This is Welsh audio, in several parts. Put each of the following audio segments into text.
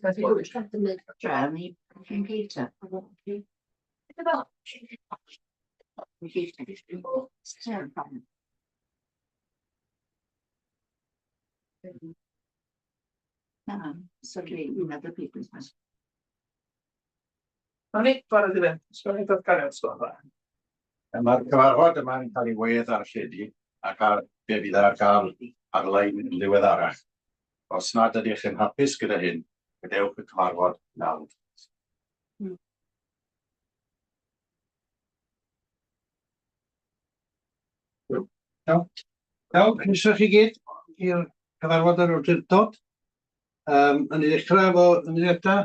Drefn i Peter. Ni, barod i fynd. Sgwni dod gariad sgwrdd. Mae'r cyfarfod yma'n cael ei wedd ar lledu ac ar be fydd ar gael ar lein yn ddiweddarach. Os nad ydych chi'n hapus gyda hyn, gadewch y cyfarfod nawr. Iawn, croeso chi gyd i'r cyfarfod ar awdurdod. Yn ei ddechrau efo ymwneudau?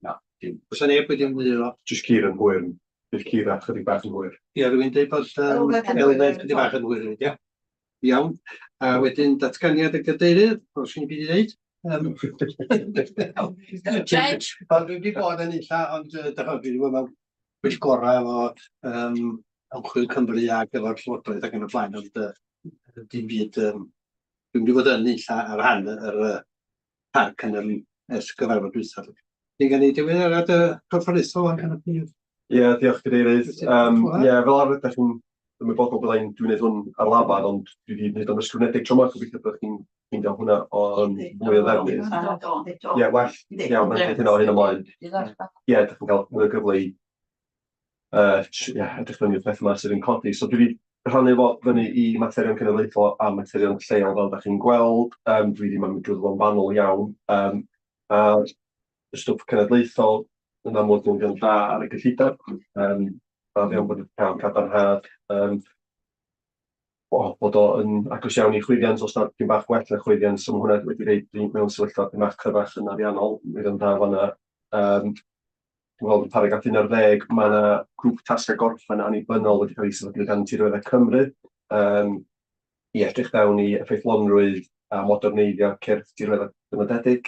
Na, dim. Os yna neb wedi ymwneud? Jyst Cyr yn hwyr. Bydd Cyr a chydig bach yn hwyr. Ie, rwy'n dweud bod Eluned chydig bach yn hwyr. Ie. Iawn. A wedyn datganiad y gadeirydd, os chi'n byd i ddeud? Change. Dwi wedi bod yn eitha, ond dwi wedi bod mewn pwyllgorau efo ymchwil Cymru ac efo'r Llywodraeth ac yn y blaen, ond dim byd, dwi'n wedi bod yn eitha ar rhan yr parc yn ers gyfarfod dwytha. Dwi'n gan i diwedd corfforaethol am hynny prif. Ie, diolch gadeirydd. Ie, fel arfer, da chi'n ymwybodol byddai'n dwi'n gwneud hwn ar lafar, ond dwi wedi gwneud o'n ysgrifenedig tro yma, gobeithio byddwch chi'n ffeindio hwnna o'n fwy o ddefnydd. Ie, well, iawn, mae'n dweud hynna o hyn ymlaen. Ie, da chi'n cael mwy o gyfle i edrych fyny o beth yma sydd yn codi. So dwi wedi rhannu fo fyny i materion cenedlaethol a materion lleol fel da chi'n gweld. Dwi ddim yn mynd drwy fo'n fanwl iawn. A y stwff cenedlaethol yn amlwg yn gyda'n da ar y gyllideb. A fewn bod yn cael cadarnhad. Bod o'n agos iawn i chwyddiant os nad dim bach gwell na chwyddiant. So mae hwnna wedi gwneud mewn sefyllfa dim bach cryfach yn ariannol. Fydd yn da fan'na. Dwi'n gweld yn paragraff 11, mae yna grŵp tasgau gorffen annibynnol wedi cael ei sefydlu gan Tirweddau Cymru i edrych fewn i effeithlonrwydd a moderneiddio cyrff tirweddau gynodedig.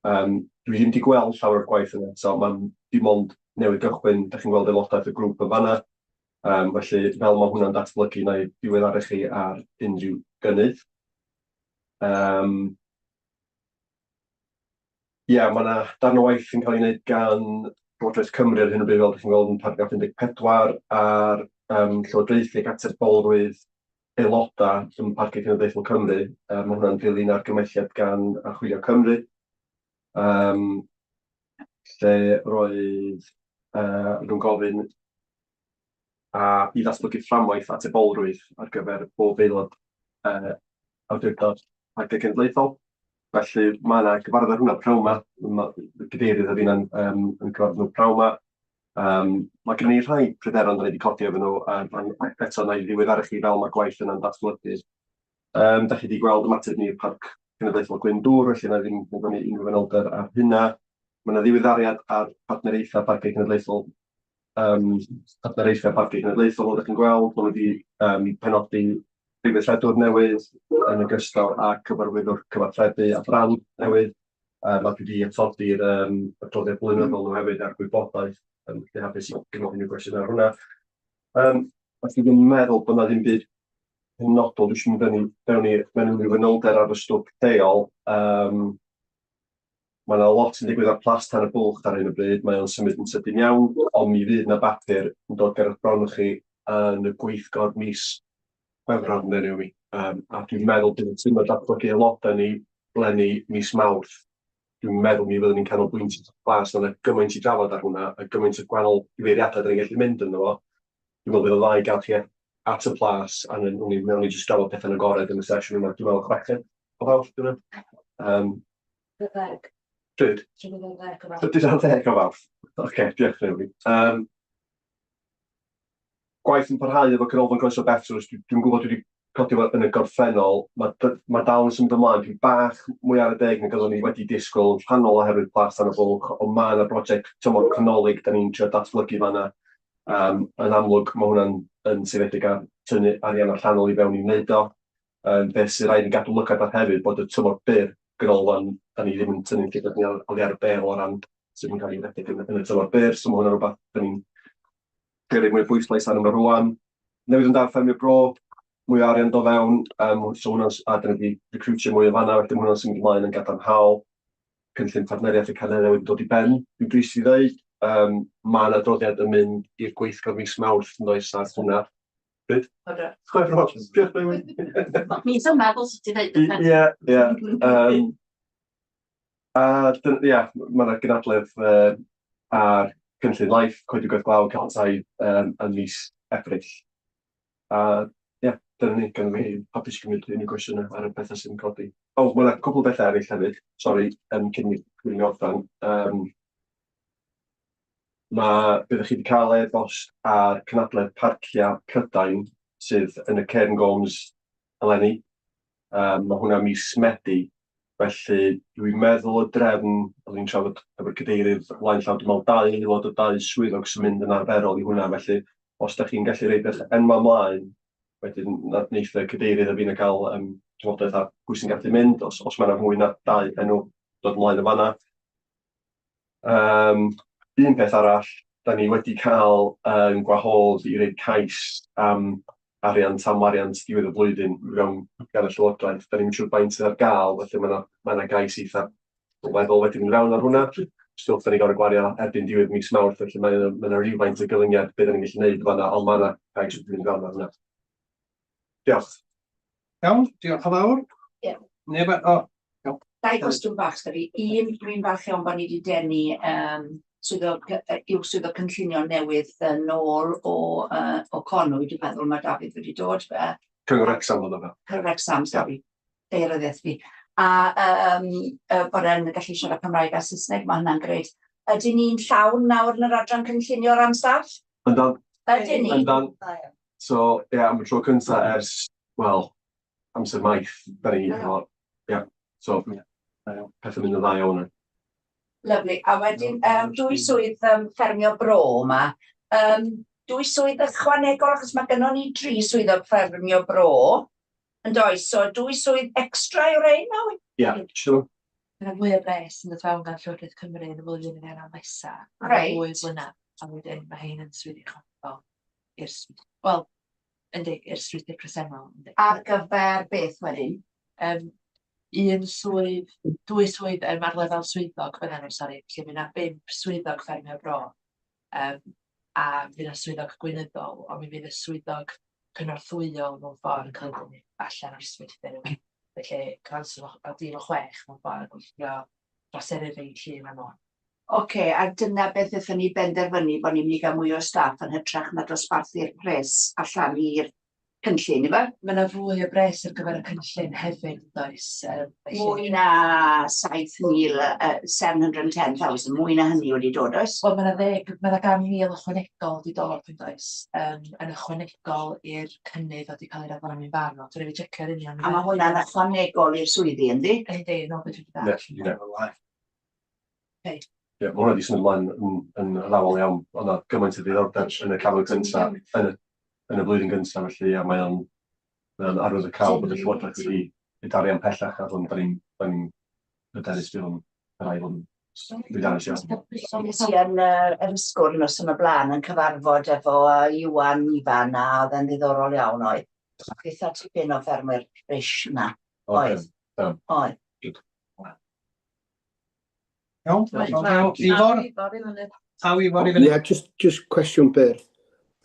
Dwi ddim wedi gweld llawer o'r gwaith yna, so mae'n dim ond newydd gychwyn, da chi'n gweld aelodaeth y grŵp yn fan'na. Felly, fel mae hwnna'n datblygu, na i diweddaru chi ar unrhyw gynnydd. Ie, mae yna darn o waith yn cael ei wneud gan Llywodraeth Cymru ar hyn o bryd, fel da chi'n gweld yn paragraff 14 ar llywodraethig atebbolrwydd aelodau yn Parc Cenedlaethol Cymru. Mae hwnna'n dilyn argymelliad gan Archwilio Cymru. Lle roedd nhw'n gofyn i ddatblygu fframwaith atebbolrwydd ar gyfer bob aelod awdurdod Parc Cenedlaethol. Felly mae yna gyfarfod hwnna prawn yma, gadeirydd a fi'n gyfarfod nhw prawn yma. Mae gen i rhai pryderon da ni wedi codi efo nhw, eto na i ddiweddaru chi fel mae gwaith yna'n datblygu. Da chi wedi gweld ymateb ni'r Parc Cenedlaethol Glyndŵr, felly na ddim yn gwneud unrhyw fanylder ar hynna. Mae yna ddiweddariad ar partneriaethau Parc Cenedlaethol. Partneriaethau Parc Cenedlaethol, oeddech chi'n gweld, mae wedi penodi Prifeithredwr newydd yn ogystal â cyfarwyddwr cyfathrebu a brand newydd. Mae wedi atodi'r adroddiad blynyddol nhw hefyd ar gwybodaeth. Felly hapus i gynnu unrhyw gwestiwn ar hwnna. Felly dwi'n meddwl bod yna ddim byd penodol, dwi'n siŵr fewn i unrhyw fanylder ar y stwff lleol. Mae yna lot yn digwydd ar plas tan y bwlch ar hyn o bryd. Mae o'n symud yn sydyn iawn, ond mi fydd yna bapur yn dod ger eich bron chi yn y gweithgor mis Chwefror neu rhyw mi. A dwi'n meddwl bydd y tîm o datblygu aelodau ni blenni mis Mawrth. Dwi'n meddwl mi fyddwn ni'n canolbwyntio at y plas, yna gymaint i drafod ar hwnna, a gymaint o gwahanol gyfeiriadau da ni'n gallu mynd yno fo. Dwi'n meddwl bydd y ddau gael chi at y plas, a mewn ni jyst drafod pethau'n agored yn y sesiwn yma. Dwi'n meddwl chweched o Fawrth, dwi'n meddwl. Pryd? Dwi'n 10 o Fawrth. Oce, diolch yn ewig. Gwaith yn parhau efo canolfan groeso Betws, dwi'n gwybod dwi wedi codi yn y gorffennol, mae dal yn symud ymlaen, dwi'n bach mwy ar y deg na gyda ni wedi disgwyl yn rhannol oherwydd plas tan y bwlch, ond mae yna brosiect tymor canolig da ni'n trio datblygu fan'na. Yn amlwg, mae hwnna'n sefydlig ar tynnu arian allanol i fewn i wneud o. Beth sy'n rhaid i gadw lygad ar hefyd bod y tymor byr ganolfan, da ni ddim yn tynnu'n lle ni ar y bel o ran sydd yn cael ei wneud yn y tymor byr, so mae hwnna'n rhywbeth da ni'n gyrru mwy o bwyslais ar yma rwan. Newydd yn darffer mi bro, mwy o arian do fewn, so hwnna'n, a dyna di recruitio mwy o fanna, wedyn hwnna'n symud ymlaen yn gadarnhaol. cynllun partneriaeth y canedau wedi dod i ben. Dwi'n drist i ddweud, mae'n adroddiad yn mynd i'r gweithgor mis Mawrth yn oes ar hwnna. Bryd? Cyfarfod. Mis yma, fel sydd ti dweud. Ie. Mae'n gynadledd ar cynllun life, coedwig oedd glaw Celtaidd yn mis Ebrill. Dyna ni, gan fi hapus gymryd un o gwestiynau ar y bethau sy'n codi. Mae'n cwbl bethau eraill hefyd, sori, cyn i ni orffen. Byddwch chi wedi cael e-bost ar cynadledd parcia Prydain sydd yn y Cairn Gomes eleni. Mae hwnna mis Medi, felly dwi'n meddwl y drefn, oedd ni'n trafod efo'r cadeirydd flaen llaw, dwi'n meddwl 2 aelod o 2 swyddog sy'n mynd yn arferol i hwnna, felly os da chi'n gallu rhaid eich enwa ymlaen, wedyn wneith y cadeirydd a fi'n cael trafodaeth ar pwy sy'n gallu mynd, os mae yna mwy na 2 enw dod ymlaen o fanna. Un peth arall, da ni wedi cael gwahodd i reid cais am arian tamwariant diwedd y flwyddyn fewn gan y Llywodraeth. Da ni'n siŵr faint sydd ar gael, felly mae yna gais eitha weddol wedi mynd fewn ar hwnna. Stwff da ni gorau gwario erbyn diwedd mis Mawrth, felly mae yna rhywfaint o gylyngiad beth da ni'n gallu gwneud fanna, ond mae yna gais wedi mynd fewn ar hwnna. Diolch. Iawn, diolch yn fawr. Ie. Neb, 2 gwestiwn bach, sef fi. Un, dwi'n falch iawn bod ni wedi denu swyddog cynllunio newydd nôl o Conwy, dwi'n meddwl mae Dafydd wedi dod fe. Cyngor Wrecsam oedd o fe. Cyngor Wrecsam, sori, deiryddiaeth fi. A bod e'n gallu siarad Cymraeg a Saesneg, mae hynna'n greu. Ydyn ni'n llawn nawr yn yr adran cynllunio ran staff? Yndan. Ydyn ni? Yndan. So, am y tro cyntaf ers, wel, amser maith, da ni, so, pethau'n mynd yn dda iawn. Lyfli. A wedyn, 2 swydd ffermio bro yma. 2 swydd ychwanegol, achos mae gynnon ni 3 swyddog ffermio bro. Yn does, so 2 swydd extra yw'r ein nawr? Ie, siwr. Mae'n fwy o bres yn dod fewn gan Llywodraeth Cymru yn y flwyddyn yn enw nesaf. Reit. Fwy o blynedd, a wedyn mae hein yn swyddi chofol i'r swydd. Wel, i'r strwythur presennol. Ar gyfer beth wedyn? 2 swydd ar lefel swyddog, bydden nhw, sori, lle fydd yna 5 swyddog ffermio bro. A fydd yna swyddog gweinyddol, ond mi fydd y swyddog cynorthwyol mewn ffordd yn cael ei ddenu allan o'r strwythur yma. Felly, cyfanswm o 1 o 6 mewn ffordd yn gweithio dros Eryri llun a mor. Oce, a dyna beth ydyn ni benderfynu bod ni'n mynd i gael mwy o staff yn hytrach na dosbarthu'r pres allan i'r cynllun, efo? Mae yna fwy o bres ar gyfer y cynllun hefyd, does? Mwy na 710,000, mwy na hynny wedi dod, oes? Wel, mae yna 100,000 ychwanegol wedi dod, does? Yn ychwanegol i'r cynnydd wedi cael ei raddfa yn fanno. Dwi'n ei checio'r union. A mae hwnna'n ychwanegol i'r swyddi, yndi? Yndi, no, beth dwi'n dda. Ie, mae hwnna wedi symud ymlaen yn ddawol iawn, ond yna gymaint o ddiddordeb yn y cafod gyntaf, yn y flwyddyn gyntaf, felly mae o'n arwydd y cael bod y Llywodraeth wedi darian pellach ar hwn, da ni'n hyderus bydd o'n rhaid o'n ddidanus iawn. Nes i yn yr ysgwr nos yn y blaen yn cyfarfod efo Iwan Ifan a oedd yn ddiddorol iawn oedd. Eitha tipyn o ffermwyr rish yna. Oedd. Oedd. Iawn, Ifor? Aw, Ifor i fyny. Ie, just cwestiwn byr.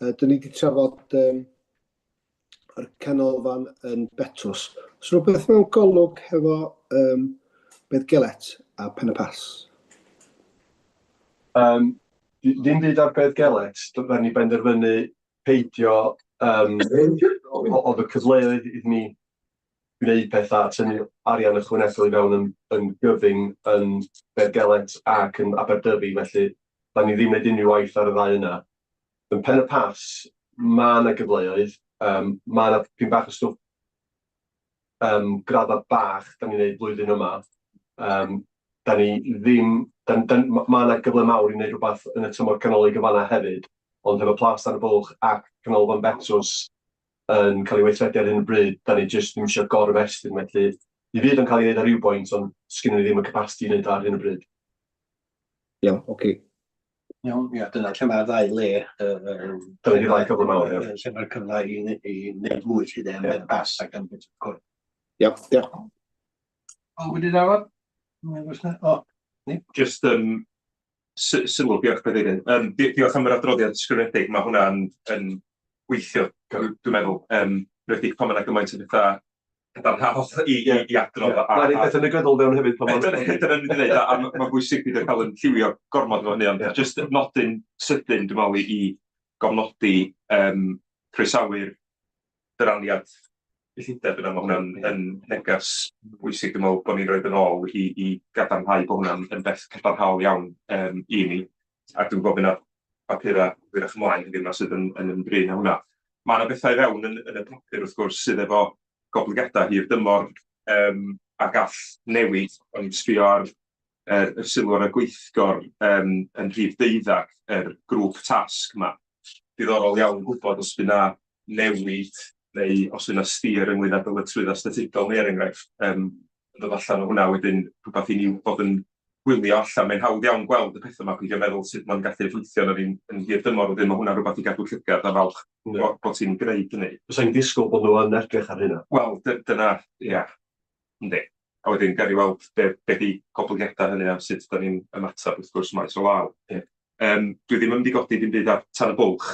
Dyn ni wedi trafod yr canolfan yn Betws. Oes rhywbeth mewn golwg hefo Bedd Gelet a Pen y Pas? Ddim byd ar Bedd Gelet, fe ni benderfynu peidio oedd y cyfleoedd iddyn ni gwneud pethau, tynnu arian ychwanegol i fewn yn gyfyng yn Bedd Gelet ac yn Aberdyfi, felly da ni ddim wneud unrhyw waith ar y ddau yna. Yn Pen y Pas, mae yna gyfleoedd, mae yna pyn bach o stwff graddau bach da ni'n gwneud blwyddyn yma. Mae yna gyfle mawr i wneud rhywbeth yn y tymor canolig y fanna hefyd, ond efo Plas ar y Bwlch ac canolfan Betws yn cael ei weithredu ar hyn y bryd, da ni jyst ddim eisiau gorfestyn, felly i fyd yn cael ei wneud ar ryw bwynt, ond sgyn ni ddim y capacity i wneud ar hyn y bryd. Iawn, oce. Iawn, ia, dyna lle mae'r ddau le. Dyna di ddau cyfle mawr, ie. Lle mae'r cyfle i wneud mwy sydd yn Bedd Bas ac yn Bedd Cwr. Iawn, diolch. O, wedi dafod? Just sylw, diolch Cadeirydd. Diolch am yr adroddiad ysgrifenedig, mae hwnna'n gweithio, dwi'n meddwl. Rydych pan yna gymaint o bethau cadarnhaol i adrodd. Mae'n beth yn y gydol fewn hefyd. Dyna'n mynd i ddweud, a mae'n bwysig bydd yn cael yn lliwio gormod o hynny, ond just nodyn sydyn, dwi'n meddwl, i gofnodi croesawu'r dyraniad gyllideb yna, mae hwnna'n negas bwysig, dwi'n meddwl, bod ni'n rhoid yn ôl i gadarnhau bod hwnna'n yn beth cadarnhaol iawn i ni. A dwi'n gofyn ar papura hwyrach ymlaen hynny yma sydd yn ymdrin â hwnna. Mae yna bethau fewn yn y papur, wrth gwrs, sydd efo goblygiadau hir dymor a gall newid, ond sbio ar y sylw ar y gweithgor yn rhif 12, grŵp tasg yma. Diddorol iawn gwybod os bydd yna newid neu os yna stir ynglyn â dyletswydda statudol neu enghraifft, dod allan o hwnna wedyn rhywbeth i ni bod yn gwylio allan. Mae'n hawdd iawn gweld y pethau yma, peidio meddwl sut mae'n gallu effeithio yn hir dymor, wedyn mae hwnna rhywbeth i gadw llygad a falch bod ti'n gwneud hynny. Fysa'n disgwyl bod nhw yn edrych ar hynna? Wel, dyna, ia, yndi. A wedyn gael i weld beth i goblygiadau hynny a sut da ni'n ymateb wrth gwrs maes o law. Dwi ddim yn mynd i godi dim byd ar tan y bwlch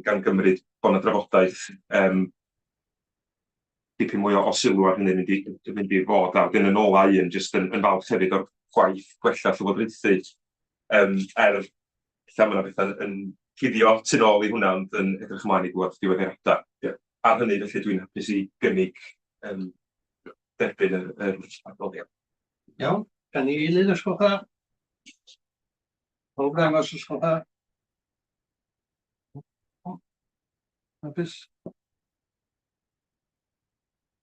gan gymryd bod yna drafodaeth dipyn mwy o sylw ar hynny'n mynd i fod, a wedyn yn ola un jyst yn falch hefyd o'r gwaith gwella llywodraethu. Lle mae yna bethau yn cuddio tu ôl i hwnna, ond yn edrych ymlaen i glywed diweddariadau. Ar hynny felly dwi'n hapus i gynnig derbyn yr adroddiad. Iawn, gan i eilydd ysgol dda. Pob ddangos ysgol dda. Hapus.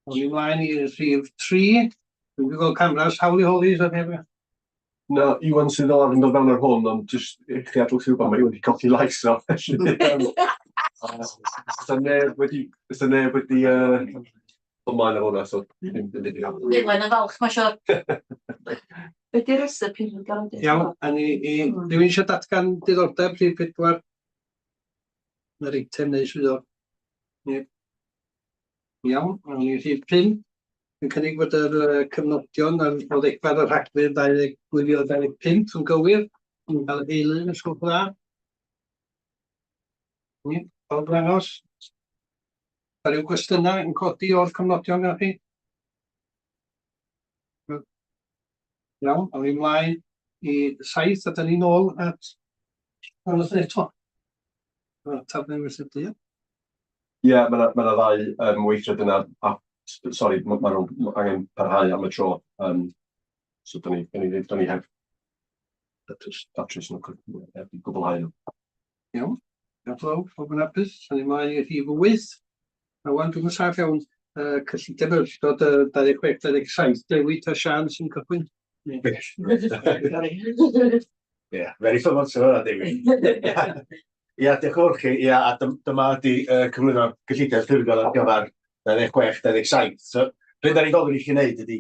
O'n i mlaen i rhif 3. Dwi'n gweld cameras hawl i holi, so hefyd. Na, Iwan sydd o'r yn dod fewn ar hwn, ond jyst i chi adlwch rhywbeth, mae wedi colli lais o. Ys neb wedi dod mlaen ar hwnna, so ddim byd i gael. Dylen y falch, mae sio. Be di'r recipe yn gael? Iawn, a rhywun eisiau datgan diddordeb rhif 4? Yr eitem neu swyddog. Iawn, a ni rhif 5. Dwi'n cynnig bod yr cyfnodion ar ddodegfad o'r Rhagfyr 2025 yn gywir. Yn cael eilydd ysgol dda. Pob ddangos. A ryw gwestiynau yn codi o'r cyfnodion gan chi? Iawn, a ni mlaen i 7, a da ni nôl at hwnnw eto. Taflen wysydu. Ie, mae yna ddau weithred yna, sori, mae nhw'n angen parhau am y tro. So, da ni heb datrys nhw gwblhau nhw. Iawn, diolch yn fawr, pob yn hapus. Da ni mlaen i rhif 8. A wan dwi'n saff iawn cyllideb yr ystod 26-27, Dewi ta Sian sy'n cychwyn. Ie, very famous o hwnna, Dewi. Ia, diolch yn fawr chi. Ia, a dyma ydi cyflwyno'r gyllideb ffurfiol ar gyfer 26-27. So, be da ni'n gofyn i chi wneud ydi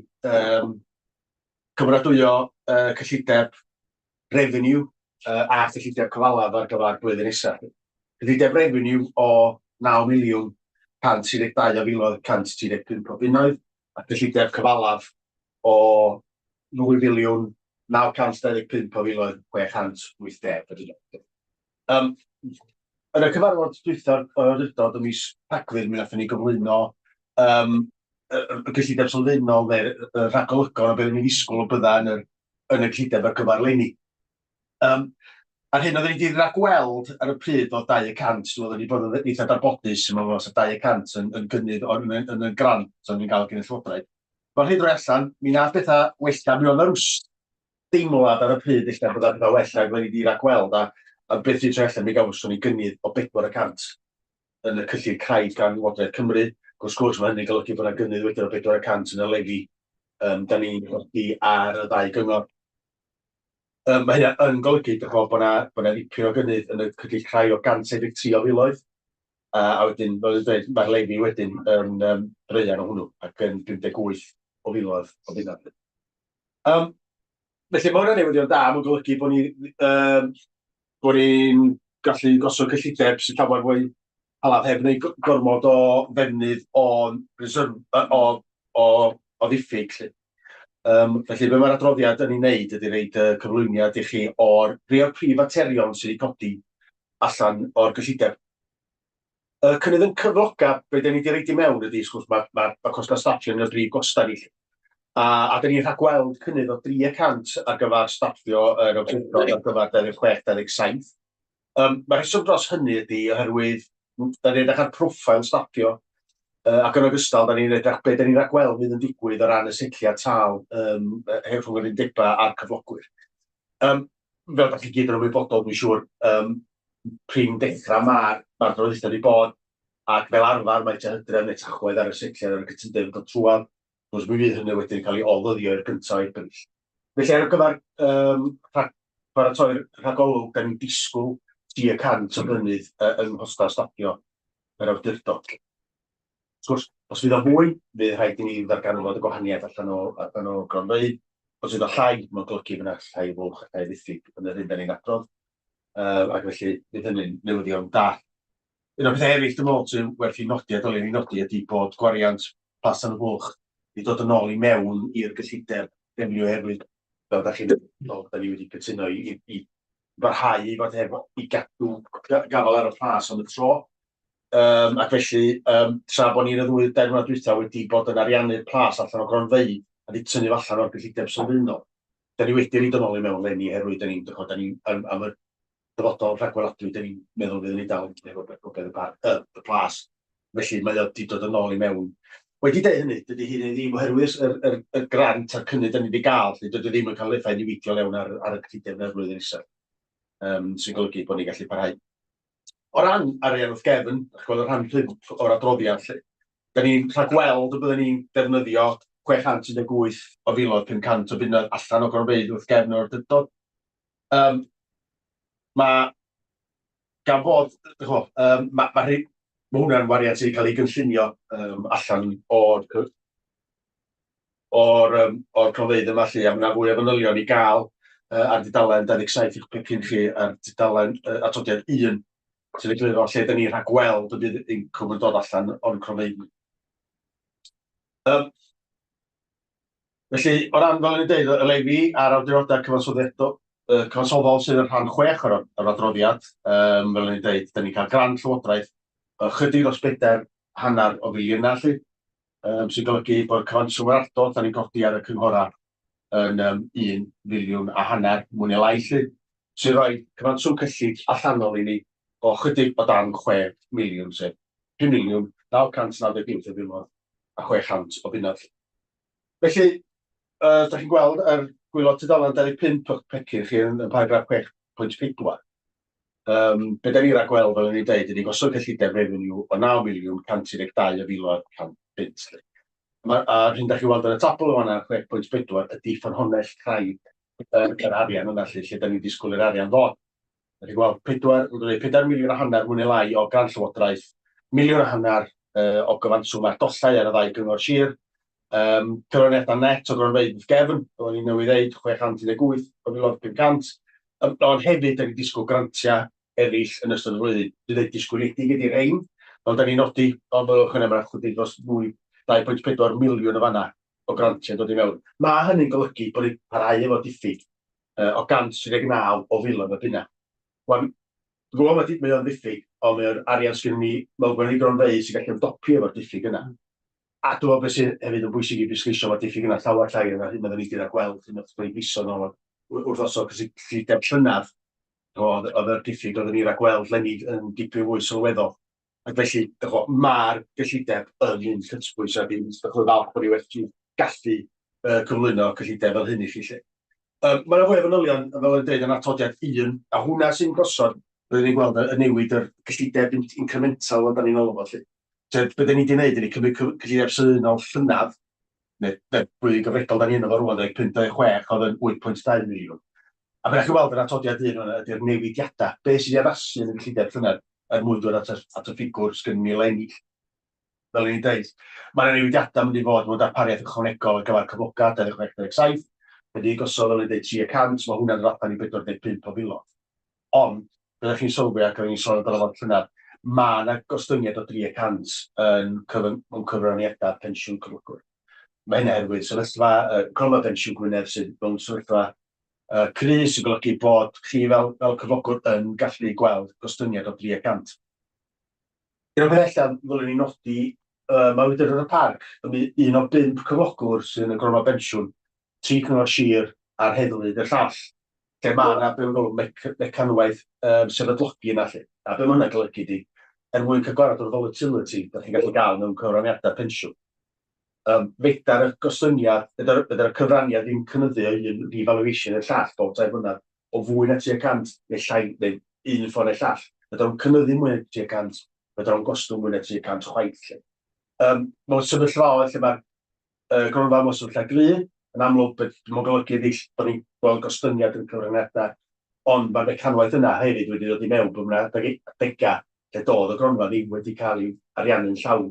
cyfradwyo cyllideb revenue a cyllideb cyfalaf ar gyfer blwyddyn nesaf. Cyllideb revenue o 9,132,135 o bunnoedd, a cyllideb cyfalaf o 9,925,680. Yn y cyfarfod dwytha'r awdurdod ym mis Rhagfyr, mi nathon ni gyflwyno y gyllideb sylfaenol neu'r rhagolygol o beth ni'n ddisgwyl o bydda yn y gyllideb ar gyfer leni. Ar hyn oedden ni wedi ragweld ar y pryd o 200, oedden ni bod yn eitha darbodus yma os o 200 yn gynnydd yn y grant o'n ni'n gael gen y llywodraeth. Mae'r hyn droi allan, mi nath bethau wella, mi oedd yna rws deimlad ar y pryd eich bod yna bethau wella ac wedi ragweld a beth i'n troi allan mi gawson ni gynnydd o 400 yn y cyllid craig gan Llywodraeth Cymru. Gwrs gwrs mae hynny'n golygu bod yna gynnydd wedyn o 400 yn y lefi da ni'n godi ar y ddau gyngor. Mae hynny yn golygu bod yna ddipyn o gynnydd yn y cyllid crai o 173 o filoedd. A wedyn, mae'r lefi wedyn yn rheuan o hwnnw ac yn 58 o filoedd o bunnoedd. Felly mae hwnna'n newyddion da, mae'n golygu bod ni'n gallu gosod cyllideb sy'n llawer fwy halaf heb wneud gormod o ddefnydd o ddiffyg. Felly be mae'r adroddiad yn ei wneud ydy roid cyflwyniad i chi o'r rhai o'r prif faterion sydd wedi codi allan o'r gyllideb. Cynnydd yn cyfloga, be da ni wedi roid i mewn ydy, sgwrs, mae costa staffio yn y brif gosta ni. A da ni'n rhagweld cynnydd o 300 ar gyfer staffio yr awdurdod ar gyfer 26-27. Mae'r rheswm dros hynny ydy oherwydd da ni'n edrych ar profil staffio ac yn ogystal da ni'n edrych be da ni'n rhagweld fydd yn digwydd o ran y setliad tal rhwng yr undeba a'r cyflogwyr. Fel da chi gyd yn ymwybodol, dwi'n siŵr, prin dechrau mae'r adroddiadau wedi bod ac fel arfer mae hydref neu tachwedd ar y setliad ar y cytundeb yn dod trwad. Wrth mi fydd hynny wedyn cael ei oddyddio i'r gyntaf i'r gynll. Felly ar y gyfer paratoi'r rhagolwg, da ni'n disgwyl 300 o gynnydd yng nghosta staffio yr awdurdod. Wrth gwrs, os fydd o fwy, fydd rhaid i ni ddarganfod y gwahaniaeth allan o gronfeydd. Os fydd o llai, mae'n golygu fyna llai fwlch a llai ddiffyg yn yr hyn da ni'n adrodd. Ac felly fydd hynny'n newyddion da. Un o'r pethau eraill dwi'n meddwl sy'n werth i nodi a dylwn i nodi ydy bod gwariant plas tan y bwlch i dod yn ôl i mewn i'r gyllideb defnyddio oherwydd fel da chi'n dod, da ni wedi cytuno i barhau i fod efo i gadw gafel ar y plas am y tro. Ac felly, tra bod ni'n y ddwy dermod dwytha wedi bod yn ariannu'r plas allan o gronfeydd a wedi tynnu allan o'r gyllideb sylfaenol, da ni wedi roid yn ôl i mewn lenni oherwydd da ni'n am y dyfodol rhagweladwy, da ni'n meddwl fydd ni dal efo y plas. Felly mae o wedi dod yn ôl i mewn. Wedi deud hynny, dydy hynny ddim oherwydd y grant a'r cynnydd da ni wedi gael, dydy ddim yn cael effaith niweidiol iawn ar y cyllideb yn y flwyddyn nesaf, sy'n golygu bod ni'n gallu parhau. O ran arian wrth gefn, achos o'r rhan prif o'r adroddiad, da ni'n rhagweld y byddwn ni'n defnyddio 618 o filoedd 500 o bunnod allan o gronfeydd wrth gefn o'r awdurdod. Mae gan fod, mae hwnna'n wariant sy'n cael ei gynllunio allan o'r cronfeydd yma lle, a mae yna fwy o fanylion i gael ar dudalen 27 i'ch pecyn chi ar dudalen atodiad 1 sy'n egluro lle da ni'n rhagweld y bydd incwm yn dod allan o'r cronfeydd. Felly, o ran fel yn dweud, y lefi a'r awdurdodau cyfansoddol sydd yn rhan 6 o'r adroddiad, fel yn dweud, da ni'n cael grant llywodraeth chydig dros 4,5 o filiynau lly, sy'n golygu bod cyfanswm yr ardod da ni'n codi ar y cynghora yn 1,5 filiwn mwy neu lai lly, sy'n rhoi cyfanswm cyllid allanol i ni o chydig o dan 6 miliwn sef 5,995,000 o filoedd a 600 o bunnod. Felly, da chi'n gweld yr gwylod tudalen 25 o'ch pecyn chi yn paragraff 6.4. Be da ni'n rhagweld fel yn ei dweud ydy gosod cyllideb revenue o 9,112,000 o filoedd 100 pint. A'r hyn da chi'n weld yn y tabl o hwnna 6.4 ydy ffynhonnell craidd yr arian yna lle da ni'n disgwyl yr arian ddod. Da chi'n gweld 4,5 miliwn mwy neu lai o grant llywodraeth, 1,5 miliwn o gyfanswm ar dollau ar y ddau gyngor sir, cyfraniadau net o gronfeydd wrth gefn, fel ni'n newydd ddeud, 618 o filoedd 500. Ond hefyd, da ni'n disgwyl grantiau eraill yn ystod y flwyddyn. Dwi'n dweud disgwyliedig ydy'r ein, fel da ni'n nodi, ond byddwch yn emrach chydig dros mwy 2.4 miliwn o fanna o grantiau dod i mewn. Mae hynny'n golygu bod ni'n parhau efo diffyg o 139 o filoedd o bunna. Dwi'n gwybod mae o'n diffyg, ond mae'r arian sgyn ni, fel gwneud gronfeydd sy'n gallu ymdopi efo'r diffyg yna. A dwi'n meddwl beth sy'n hefyd yn bwysig i bwysleisio efo'r diffyg yna llawer llai yna, hyn meddwl ni wedi rhagweld, hyn meddwl bod ni'n gwiso nôl wrth osod cyllideb llynedd, oedd yr diffyg oedden ni'n rhagweld lenni yn dipyn fwy sylweddol. Ac felly, mae'r gyllideb yn un cytbwys a ddim falch bod ni wedi gallu cyflwyno cyllideb fel hynny chi lle. Mae'n fwy o fanylion, fel yn dweud, yn atodiad 1, a hwnna sy'n gosod, byddwn ni'n gweld y newid yr gyllideb incremental o dan ni'n olwg lle. Byddwn ni wedi gwneud ydy cymryd cyllideb sylfaenol llynedd, neu blwyddyn gyfredol da ni yno fo rwan, 5.6 oedd yn 8.2 miliwn. A byddwch chi'n weld yn atodiad 1 ydy'r newidiadau. Be sydd i addasu yn y gyllideb llynedd mwydwyd at y ffigwr sgyn ni lenni. Fel ni'n dweud, mae'r newidiadau mynd i fod mewn darpariaeth ychwanegol ar gyfer cyfloga 26-27, wedi gosod fel ni'n dweud 300, mae hwnna'n rhan i 45 o filoedd. Ond, byddwch chi'n sylwi ac o'n i'n sôn yn dod llynedd, mae yna gostyngiad o 300 yn cyfraniadau pensiwn cyflogwyr. mae hynny oherwydd sefyllfa Cronfa Pensiwn Gwynedd sydd mewn sefyllfa cryf sy'n golygu bod chi fel cyflogwr yn gallu gweld gostyngiad o 300. Un o'r peth allan ddylwn ni nodi, mae Awdurdod y Parc yn un o 5 cyflogwr sydd yn y Cronfa Pensiwn, 3 cyngor sir a'r heddlu y llall, lle mae yna mecanwaith sefydlogi yna lle. A be mae hwnna'n golygu di, mwyn cael gwarad o'r volatility da chi'n gallu gael mewn cyfraniadau pensiwn. Fedar y gostyngiad, fedar y cyfraniad ddim cynyddu o un revaluation y llall bob 3 blynedd o fwy na 300 neu llai neu un ffordd neu llall. Fedar nhw'n cynyddu mwy na 300, fedar nhw'n gostwng mwy na 300 chwaith lle. Mewn sefyllfa o lle mae'r gronfa mewn sefyllfa gry, yn amlwg dwi'n golygu ddill bod ni'n gweld gostyngiad yn cyfraniadau, ond mae'r mecanwaith yna hefyd wedi dod i mewn bod yna adega lle doedd y gronfa ddim wedi cael ei ariannu'n llawn,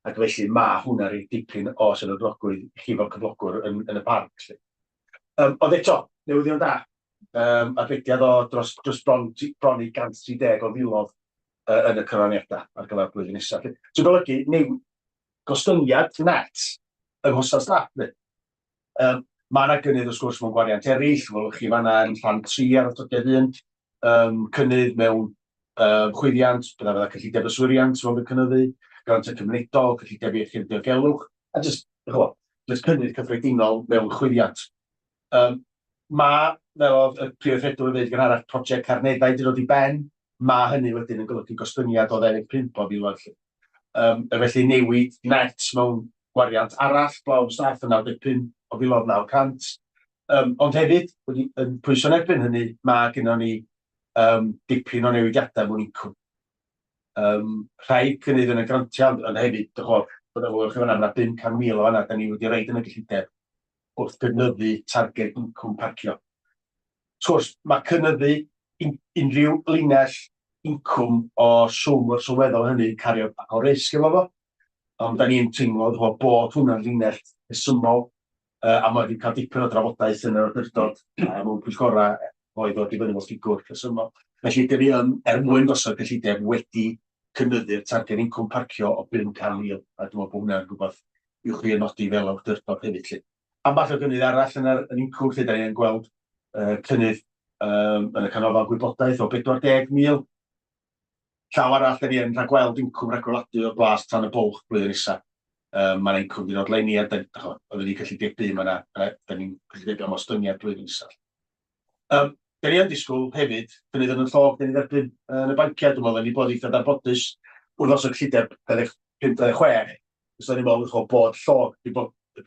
ac felly mae hwnna rhaid dipyn o sefydlogrwydd chi fel cyflogwr yn y parc. Ond eto, newyddion da, arbediad o dros bron i 130 o filoedd yn y cyfraniadau ar gyfer blwyddyn nesaf. Dwi'n golygu gostyngiad net yng nghostau staff. Mae yna gynnydd wrth gwrs mewn gwariant eraill, welwch chi fan'na yn rhan 3 ar atodiad 1, cynnydd mewn chwyddiant, bydda cyllideb yswiriant mewn yn cynyddu, grant cymunedol, cyllideb iechyd diogelwch, a jyst cynnydd cyffredinol mewn chwyddiant. Mae, fel oedd y prif weithredwr yn dweud gan arall, prosiect Carneddau wedi dod i ben, mae hynny wedyn yn golygu gostyngiad o 25 o filoedd. Felly newid net mewn gwariant arall, blaw staff yn 95 o filoedd 900. Ond hefyd, yn pwyso yn erbyn hynny, mae gennym ni dipyn o newidiadau mewn incwm. Rhai cynnydd yn y grantiau, ond hefyd, byddai fwrch yn yna 500,000 o yna, da ni wedi reid yn y gyllideb wrth gynyddu targed incwm parcio. Sgwrs, mae cynyddu unrhyw linell incwm o swm o'r sylweddol hynny cario o risg efo fo, ond da ni'n teimlo bod hwnna'n linell resymol, a mae wedi cael dipyn o drafodaeth yn yr awdurdod mewn pwyllgorau oedd wedi fyny fel ffigwr resymol. Felly, dyn ni mwyn gosod gyllideb wedi cynyddu'r targed incwm parcio o 500,000, a dwi'n meddwl bod hwnna'n rhywbeth i'w chi yn nodi fel awdurdod hefyd. Ambell o gynnydd arall yn incwm lle da ni'n gweld cynnydd yn y canolfan gwybodaeth o 40,000. Llaw arall da ni'n rhagweld incwm ragweladu o'r blas tan y bwlch blwyddyn nesaf. Mae'na incwm wedi dod leni, a oedden ni'n cyllideb byd, da ni'n cyllideb am ostyngiad blwyddyn nesaf. Da ni yn disgwyl hefyd, cynnydd yn y llog, da ni'n dderbyn yn y banciau, dwi'n meddwl, da ni bod eitha darbodus wrth os y cyllideb 25-26, os da ni'n meddwl bod llog wedi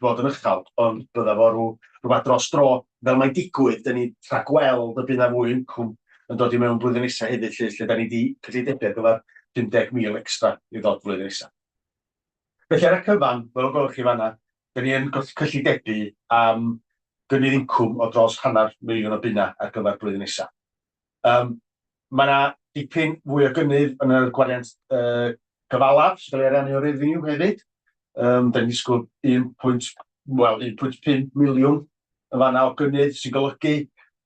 bod yn uchel, ond bydda fo rhywbeth dros dro. Fel mae'n digwydd, da ni'n rhagweld y bydd na fwy incwm yn dod i mewn blwyddyn nesaf hefyd, lle da ni wedi cyllidebu ar gyfer 50,000 extra i ddod blwyddyn nesaf. Felly ar y cyfan, fel o gwelwch chi fan'na, da ni yn cyllidebu am gynnydd incwm o dros 500,000 o bunna ar gyfer blwyddyn nesaf. Mae yna dipyn fwy o gynnydd yn y gwariant gyfalaf, sydd wedi ariannu o revenue hefyd. Da ni'n disgwyl 1.5 miliwn yn fan'na o gynnydd sy'n golygu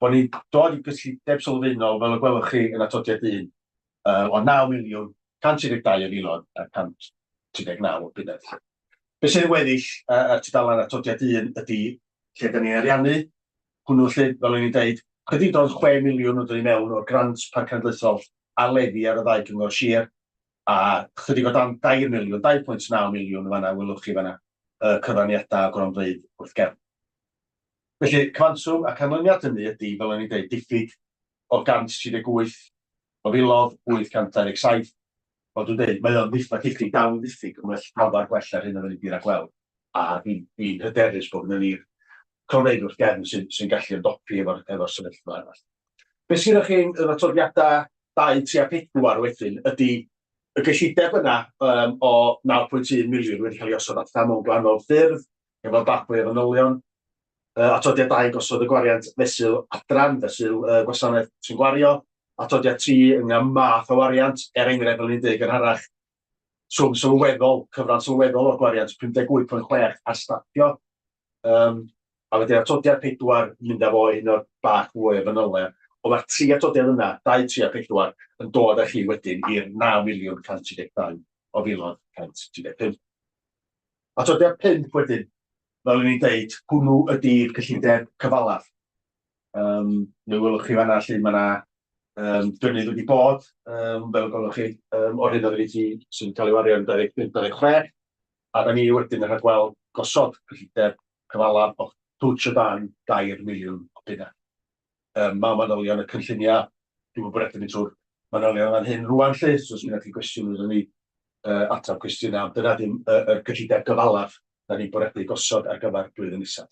bod ni'n dod i gyllideb sylfaenol fel y gwelwch chi yn atodiad 1 o 9,132,000 a 139 o bunnedd. Be sy'n weddill ar tudalen atodiad 1 ydy lle da ni'n ariannu hwnnw lle, fel o'n i'n dweud, chydig dod 6 miliwn o dod i mewn o'r grant parc cenedlaethol a lefi ar y 2 cyngor sir, a chydig o dan 2 miliwn, 2.9 miliwn fan'na, welwch chi fan'na, cyfraniadau o gronfeydd wrth gefn. Felly, cyfanswm a canlyniad hynny ydy, fel o'n i'n dweud, diffyg o 138 o filodd, 827. Ond dwi'n dweud, mae o'n diffyg dawn diffyg, yn well llawer gwell ar hyn o fyny byd a gweld. A fi'n hyderus bod yna ni'r cronfeydd wrth gefn sy'n gallu ymdopi efo'r sefyllfa yma. Be sy'n chi yn atodiadau 2-4 wedyn ydy y gyllideb yna o 9.1 miliwn wedi cael ei osod allan mewn gwahanol ffyrdd, efo bapwy o fanylion. Atodiad 2 gosod y gwariant fesul adran, fesul gwasanaeth sy'n gwario. Atodiad 3 yn math o wariant, enghraifft fel ni'n dweud yn harach, swm sylweddol, cyfran sylweddol o'r gwariant, 58.6 ar staffio. A wedyn atodiad 4 mynd â fo un o'r bach fwy o fanylion. Ond mae'r 3 atodiad yna, 2, 3 a 4, yn dod â chi wedyn i'r 9,132,000 o filoedd 135. Atodiad 5 wedyn fel o'n i'n deud, hwnnw ydy'r cyllideb cyfalaf. Mi welwch chi fan'na lle mae yna gynnydd wedi bod, fel gwelwch chi, o'r hyn o'r sy'n cael ei wario yn 2025-26, a da ni wedyn yn rhagweld gosod cyllideb cyfalaf o twtch o dan 2 miliwn o bunna. Mae manylion y cynlluniau, dwi'n gwybod bod ni'n trwy'r manylion fan hyn rwan lle, so os mynd ati cwestiwn ydyn ni atab cwestiwn am, dyna ddim y cyllideb gyfalaf da ni'n bwriadu gosod ar gyfer blwyddyn nesaf.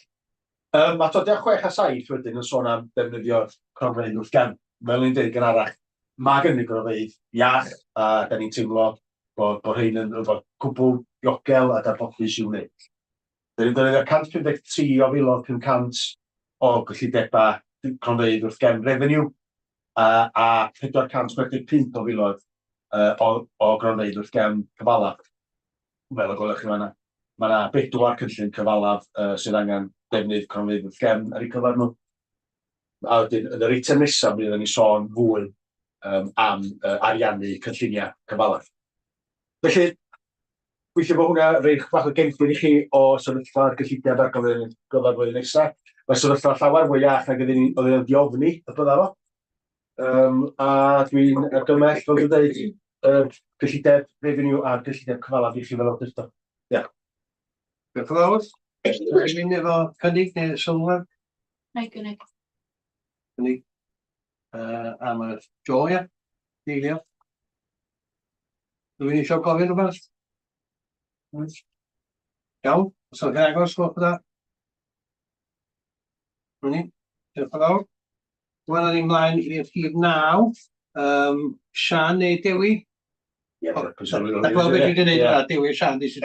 Mae atodiad 6 a 7 wedyn yn sôn am defnyddio cronfeydd wrth gefn. Fel ni'n deud gan arall, mae gynnu gronfeydd iach, a da ni'n teimlo bod rhain yn cwbl diogel a darbodus i'w wneud. Da ni'n defnyddio 153 o filoedd 500 o gyllidebau cronfeydd wrth gefn revenue, a 445 o filoedd o gronfeydd wrth gefn cyfalaf. Fel y gwelwch chi fan'na. Mae yna 4 cynllun cyfalaf sydd angen defnydd cronfeydd wrth gefn ar eu cyfer nhw. A wedyn, yn yr eitem nesaf, mi oedden ni sôn fwy am ariannu cynlluniau cyfalaf. Felly, gweithio bod hwnna rhaid bach o gefndir i chi o sefyllfa'r gyllideb ar gyfer flwyddyn nesaf. Mae sefyllfa llawer fwy iach nag oedden ni'n diofni y bydda fo. A dwi'n argymell, fel dwi'n dweud, gyllideb revenue a'r gyllideb cyfalaf i chi fel awdurdod. Ia. Diolch yn fawr. Ydych chi'n efo cynnig neu sylwad? Na i gynnig. Cynnig. Am y Jo, ia? Deilio. Rwy'n eisiau gofyn rhywbeth? Iawn. Os ydych chi'n agos, gwelwch o da. Diolch yn fawr. Wel, ni mlaen i'r rhif 9. Sian neu Dewi? Ie, Ac fel beth dwi'n gwneud, Dewi a Sian, di sydd.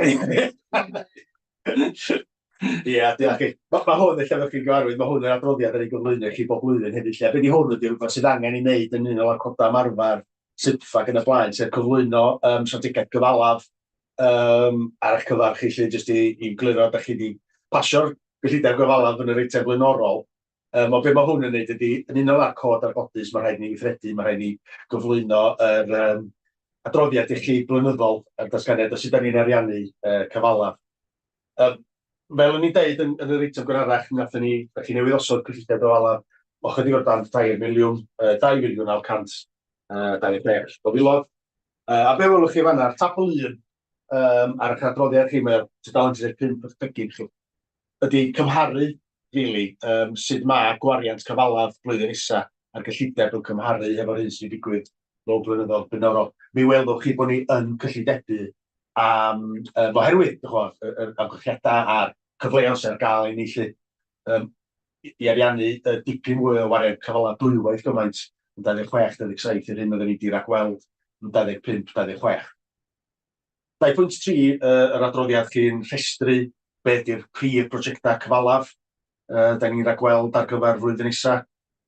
Ie, diolch chi. Mae hwn, lle fydwch chi'n gyfarwydd, mae hwn yn adroddiad ar ei gyflwyno chi bob blwyddyn hefyd lle. Be di hwn ydy rhywbeth sydd angen i wneud yn un o'r coda marfar Cyfarfod ac yn y blaen, sef cyflwyno strategaeth gyfalaf ar eich cyfar chi lle jyst i gliro da chi wedi pasio'r gyllideb gyfalaf yn yr eitem blaenorol. O be mae hwn yn wneud ydy, yn un o'r cod arbodus, mae rhaid ni weithredu, mae rhaid ni gyflwyno yr adroddiad i chi blynyddol ar dasganiad o sut da ni'n ariannu cyfalaf. Fel o'n i'n deud yn yr eitem gynharach, nathon ni newydd osod cyllideb gyfalaf o chydig o'r dan 2 miliwn 9,26 o filoedd. A be welwch chi fan'na, tabl 1 ar eich adroddiad chi, mae'r tudalen 5 pegyn chi, ydy cymharu rili sut mae gwariant cyfalaf blwyddyn nesa a'r gyllideb yn cymharu efo'r hyn sy'n digwydd mewn blynyddoedd blaenorol. Mi welwch chi bod ni yn cyllidebu oherwydd yr amgylchiadau a'r cyfleon sy'n ar gael i ni lle i ariannu dipyn mwy o wariant cyfalaf dwywaith gymaint yn 26-27 i'r hyn oedden ni wedi ragweld yn 25-26. 2.3 yr adroddiad chi'n rhestru beth yw'r prif brosiectau cyfalaf da ni'n ragweld ar gyfer flwyddyn nesa.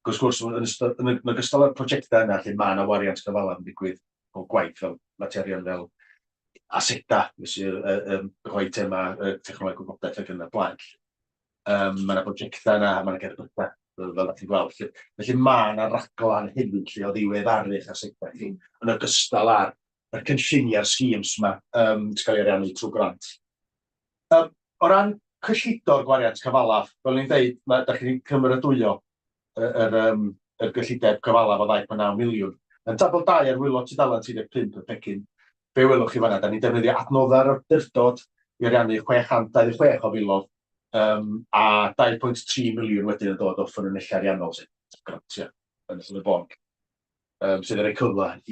Wrth gwrs, yn ogystal â'r prosiectau yna, lle mae yna wariant cyfalaf yn digwydd o gwaith fel materion fel aseda, fysy'r eitem a technoleg gwybodaeth ac yn y blaen. Mae yna brosiectau yna, mae yna gerbydau, fel ydych chi'n gweld. Felly mae yna raglan hefyd lle o ddiweddaru aseda chi yn ogystal â'r cynlluniau'r schemes yma sy'n cael ei ariannu trwy grant. O ran cyllido'r gwariant cyfalaf, fel ni'n deud, da chi'n cymeradwyo yr gyllideb cyfalaf o 2.9 miliwn. Yn tabl 2 ar wylo tudalen 35 y pecyn, be welwch chi fan'na, da ni'n defnyddio adnoddar awdurdod i ariannu 626 o filoedd, a 2.3 miliwn wedyn yn dod o ffynonellau ariannol sy'n grantia yn y bond, sydd yn ei cyfle i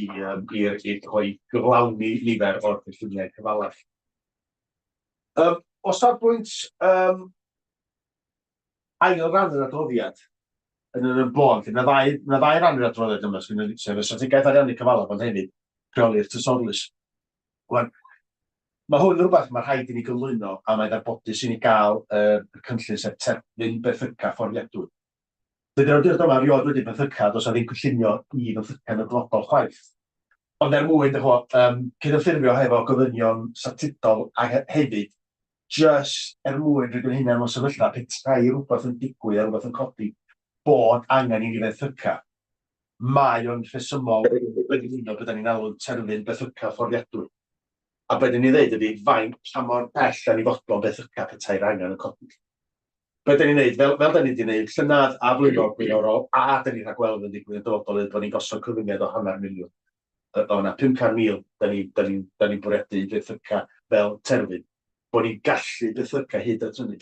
gyflawni nifer o'r cynlluniau cyfalaf. O safbwynt ail ran yr adroddiad yn y bôn, yna ddau ran yr adroddiad yma, sef y strategaeth ariannu cyfalaf ond hefyd rheoli'r tysorlus. Mae hwn yn rhywbeth mae rhaid i ni gyflwyno a mae'n arbodus i ni gael y cynllun sef terfyn bethyca fforddiadwy. Dydy'r awdurdod yma rioed wedi bethyca, does na ddim cynllunio i bethyca yn y dyfodol chwaith. Ond mwyn, cydymffurfio hefo gofynion statudol a hefyd just mwyn rydyn hynny mewn sefyllfa petai rhywbeth yn digwydd a rhywbeth yn codi bod angen i ni bethyca. Mae o'n rhesymol yn un o bydda ni'n alw'n terfyn bethyca fforddiadwy. A be dyn ni ddeud ydy, faint pa mor bell da ni fodlon beth yca petai'r angen y codi. Be dyn ni'n neud, fel da ni wedi neud, llynadd a blaenorol, a dyn ni'n rhagweld yn digwydd yn dyfodol bod ni'n gosod cyfyngiad o 500,000. O na 500,000 da ni'n bwriadu beth yca fel terfyn, bod ni'n gallu beth yca hyd at hynny.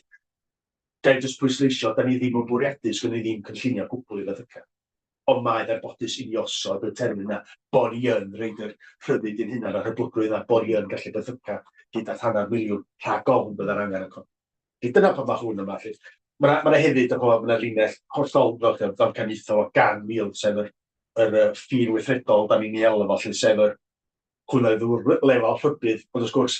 Gael jyst pwysleisio, da ni ddim yn bwriadu, sgwni ni ddim cynllunio gwbl i beth yca. Ond mae dderbodus i ni osod y terfyn yna, bod ni yn reid yr rhyddid i'n hynna, a'r hyblygrwydd yna, bod ni yn gallu beth yca hyd at 500,000 rhag ofn bydd ar angen y codi. Dyna pan mae hwn yma. Mae hefyd yn linell hollol ddamcaniaethol o 100,000, sef yr ffin weithredol da ni'n ei elw fo, sef yr hwnna lefel rhybydd. Ond wrth gwrs,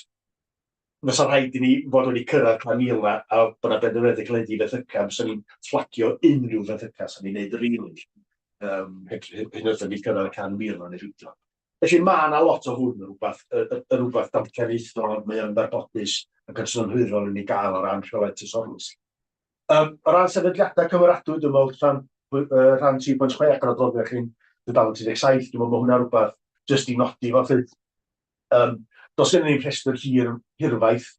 fysa rhaid i ni fod wedi cyrraedd 100,000 na, a bod yna benderfyniad gledu beth yca, fysa ni'n fflagio unrhyw beth yca, fysa ni'n neud rili. Hyn wrth ni cyrraedd 100,000 o'n effeithio. Felly mae yna lot o hwn yn rhywbeth damcaniaethol, mae o'n ddarbodus ac yn synhwyrol i ni gael o ran rheolau'r tysorlus. O ran sefydliadau cyfyradwy, dwi'n meddwl rhan 3.6 ar adroddiad chi'n dudalen 37, dwi'n meddwl mae hwnna rhywbeth jyst i nodi fo. Does gen ni'n rhestr hirfaith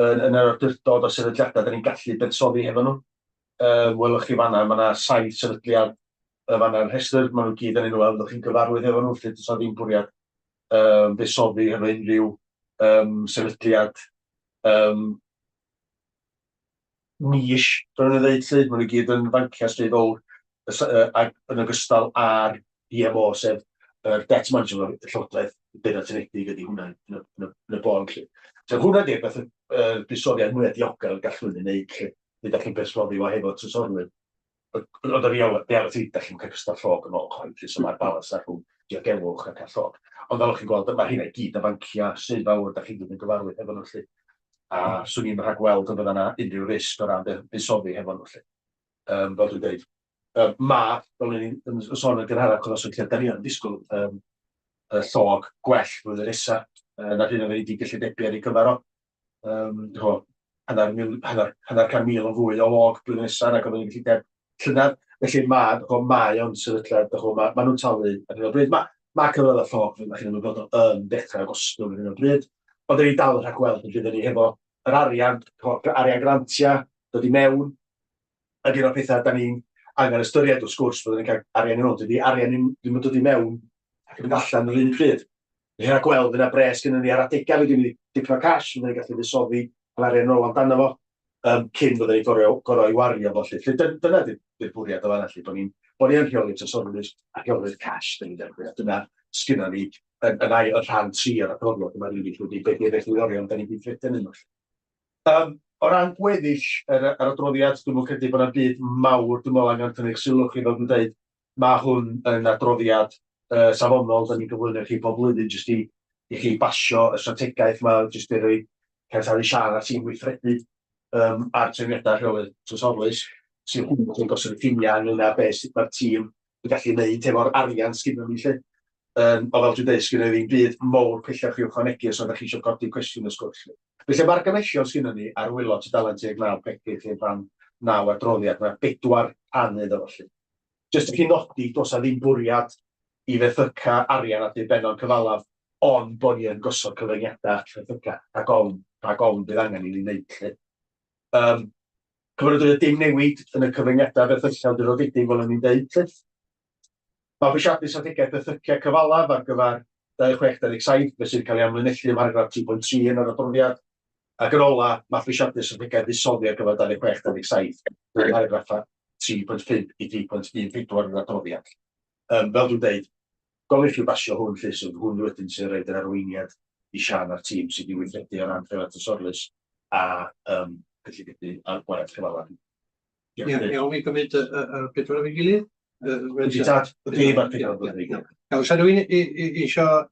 yn yr awdurdod o sefydliadau, da ni'n gallu beddsoddi hefo nhw. Welwch chi fanna, mae yna 7 sefydliad fanna'r rhestr, maen nhw gyd yn enw weld, chi'n gyfarwydd efo nhw, lle does ddim bwriad buddsoddi hefo unrhyw sefydliad nish, dwi'n dweud lle, maen nhw gyd yn fancia stryd fawr yn ogystal ar IMO, sef debt management llywodraeth Deyrnas Unedig ydy hwnna yn y bon. So hwnna di'r beth buddsoddiad mwy diogel gallwn ni wneud lle, nid chi'n buddsoddi fo hefo tysorwyr. Ond yr iawn, da chi'n cael cystal llog yn ôl chwaith, so mae'r balans ar rhwng diogelwch ac allog. Ond fel chi'n gweld, mae hynna gyd a fancia sydd fawr, da chi'n gwneud yn gyfarwydd efo nhw lle. A swn i'n rhagweld yn bydd yna unrhyw risg o ran buddsoddi efo nhw lle. Fel dwi'n dweud. Mae, fel ni'n sôn yn gynharach o ddoswyd lle, da ni yn disgwyl llog gwell flwyddyn nesa. Na'r hyn o'n wedi gallu debu ar ei gyfer o. Hanner 100,000 o fwy o log blwyddyn nesa, ac o'n i'n gallu deb llynedd. Felly mae o'n sefydliad, mae nhw'n talu ar hyn o bryd. Mae cyfradd y llog, mae chi'n ymwybod yn dechrau gostwng ar hyn o bryd. Ond da ni dal yn rhagweld yn rhywbeth ni hefo yr arian grantia dod i mewn. Ac un o'r pethau da ni'n angen ystyried wrth gwrs bod ni'n cael arian yn ôl. Dydy arian ddim yn dod i mewn ac yn mynd allan yr un pryd. Ni'n rhagweld yna bres gyda ni ar adegau, wedi mynd dipyn o cash, fyddwn ni'n gallu ddisoddi arian yn ôl amdano fo, cyn fyddwn ni'n gorau i wario fo. Dyna di'r bwriad o fanna, bod ni'n rheoli tysorlus a rheoli'r cash. Dyna sgynna ni yn rhan 3 o'r adroddiad yma rili llwyddi beth i'r egwyddorion da ni'n gweithredu yn yno. O ran gweddill yr adroddiad, dwi'n credu bod yna byd mawr, dwi'n meddwl angen tynnu'ch sylw chi fel dwi'n dweud, mae hwn yn adroddiad safonol, da ni'n gyflwyno chi bob blwyddyn jyst i chi basio y strategaeth yma, jyst i roi cael siarad a tîm gweithredu ar trefniadau rheoli'r tysorlus, sy'n hwnnw yn gosod y ffiniau ynglyn â beth sydd mae'r tîm yn gallu gwneud efo'r arian sgynno ni lle. O fel dwi'n dweud, sgynno ddim byd mowr pellach i'w chwanegu os ydych chi eisiau codi cwestiwn y sgwrs. Felly mae'r gymhellion sgynno ni ar wylod tudalen 19 pecydd lle rhan 9 adroddiad, mae 4 rhan iddo fo. Jyst i chi nodi, does ddim bwriad i fethyca arian at ei benno'n cyfalaf, ond bod ni yn gosod cyfyngiadau fethyca rhag ofn bydd angen i ni wneud lle. Cyfnod dim newid yn y cyfyngiadau fethyca awdurdodedig fel o'n i'n dweud lle. Mae bwysiadu strategaeth fethyca cyfalaf ar gyfer 26-27, fe sy'n cael ei amlinellu ym paragraff 3.3 yn yr adroddiad. Ac yn ola, mae bwysiadu strategaeth ddisoddi ar gyfer 26-27, yn paragraff 3.5 i 3.14 yn yr adroddiad. Fel dwi'n dweud, gofyn chi basio hwn lle sy'n hwn wedyn sy'n rhaid yr arweiniad i Sian a'r tîm sydd wedi weithredu o ran rheoli'r tysorlus a cyllidedig ar gwaith cyfalaf. Iawn, mi gymryd y 4 efo'i gilydd. Iawn, sa rhywun eisiau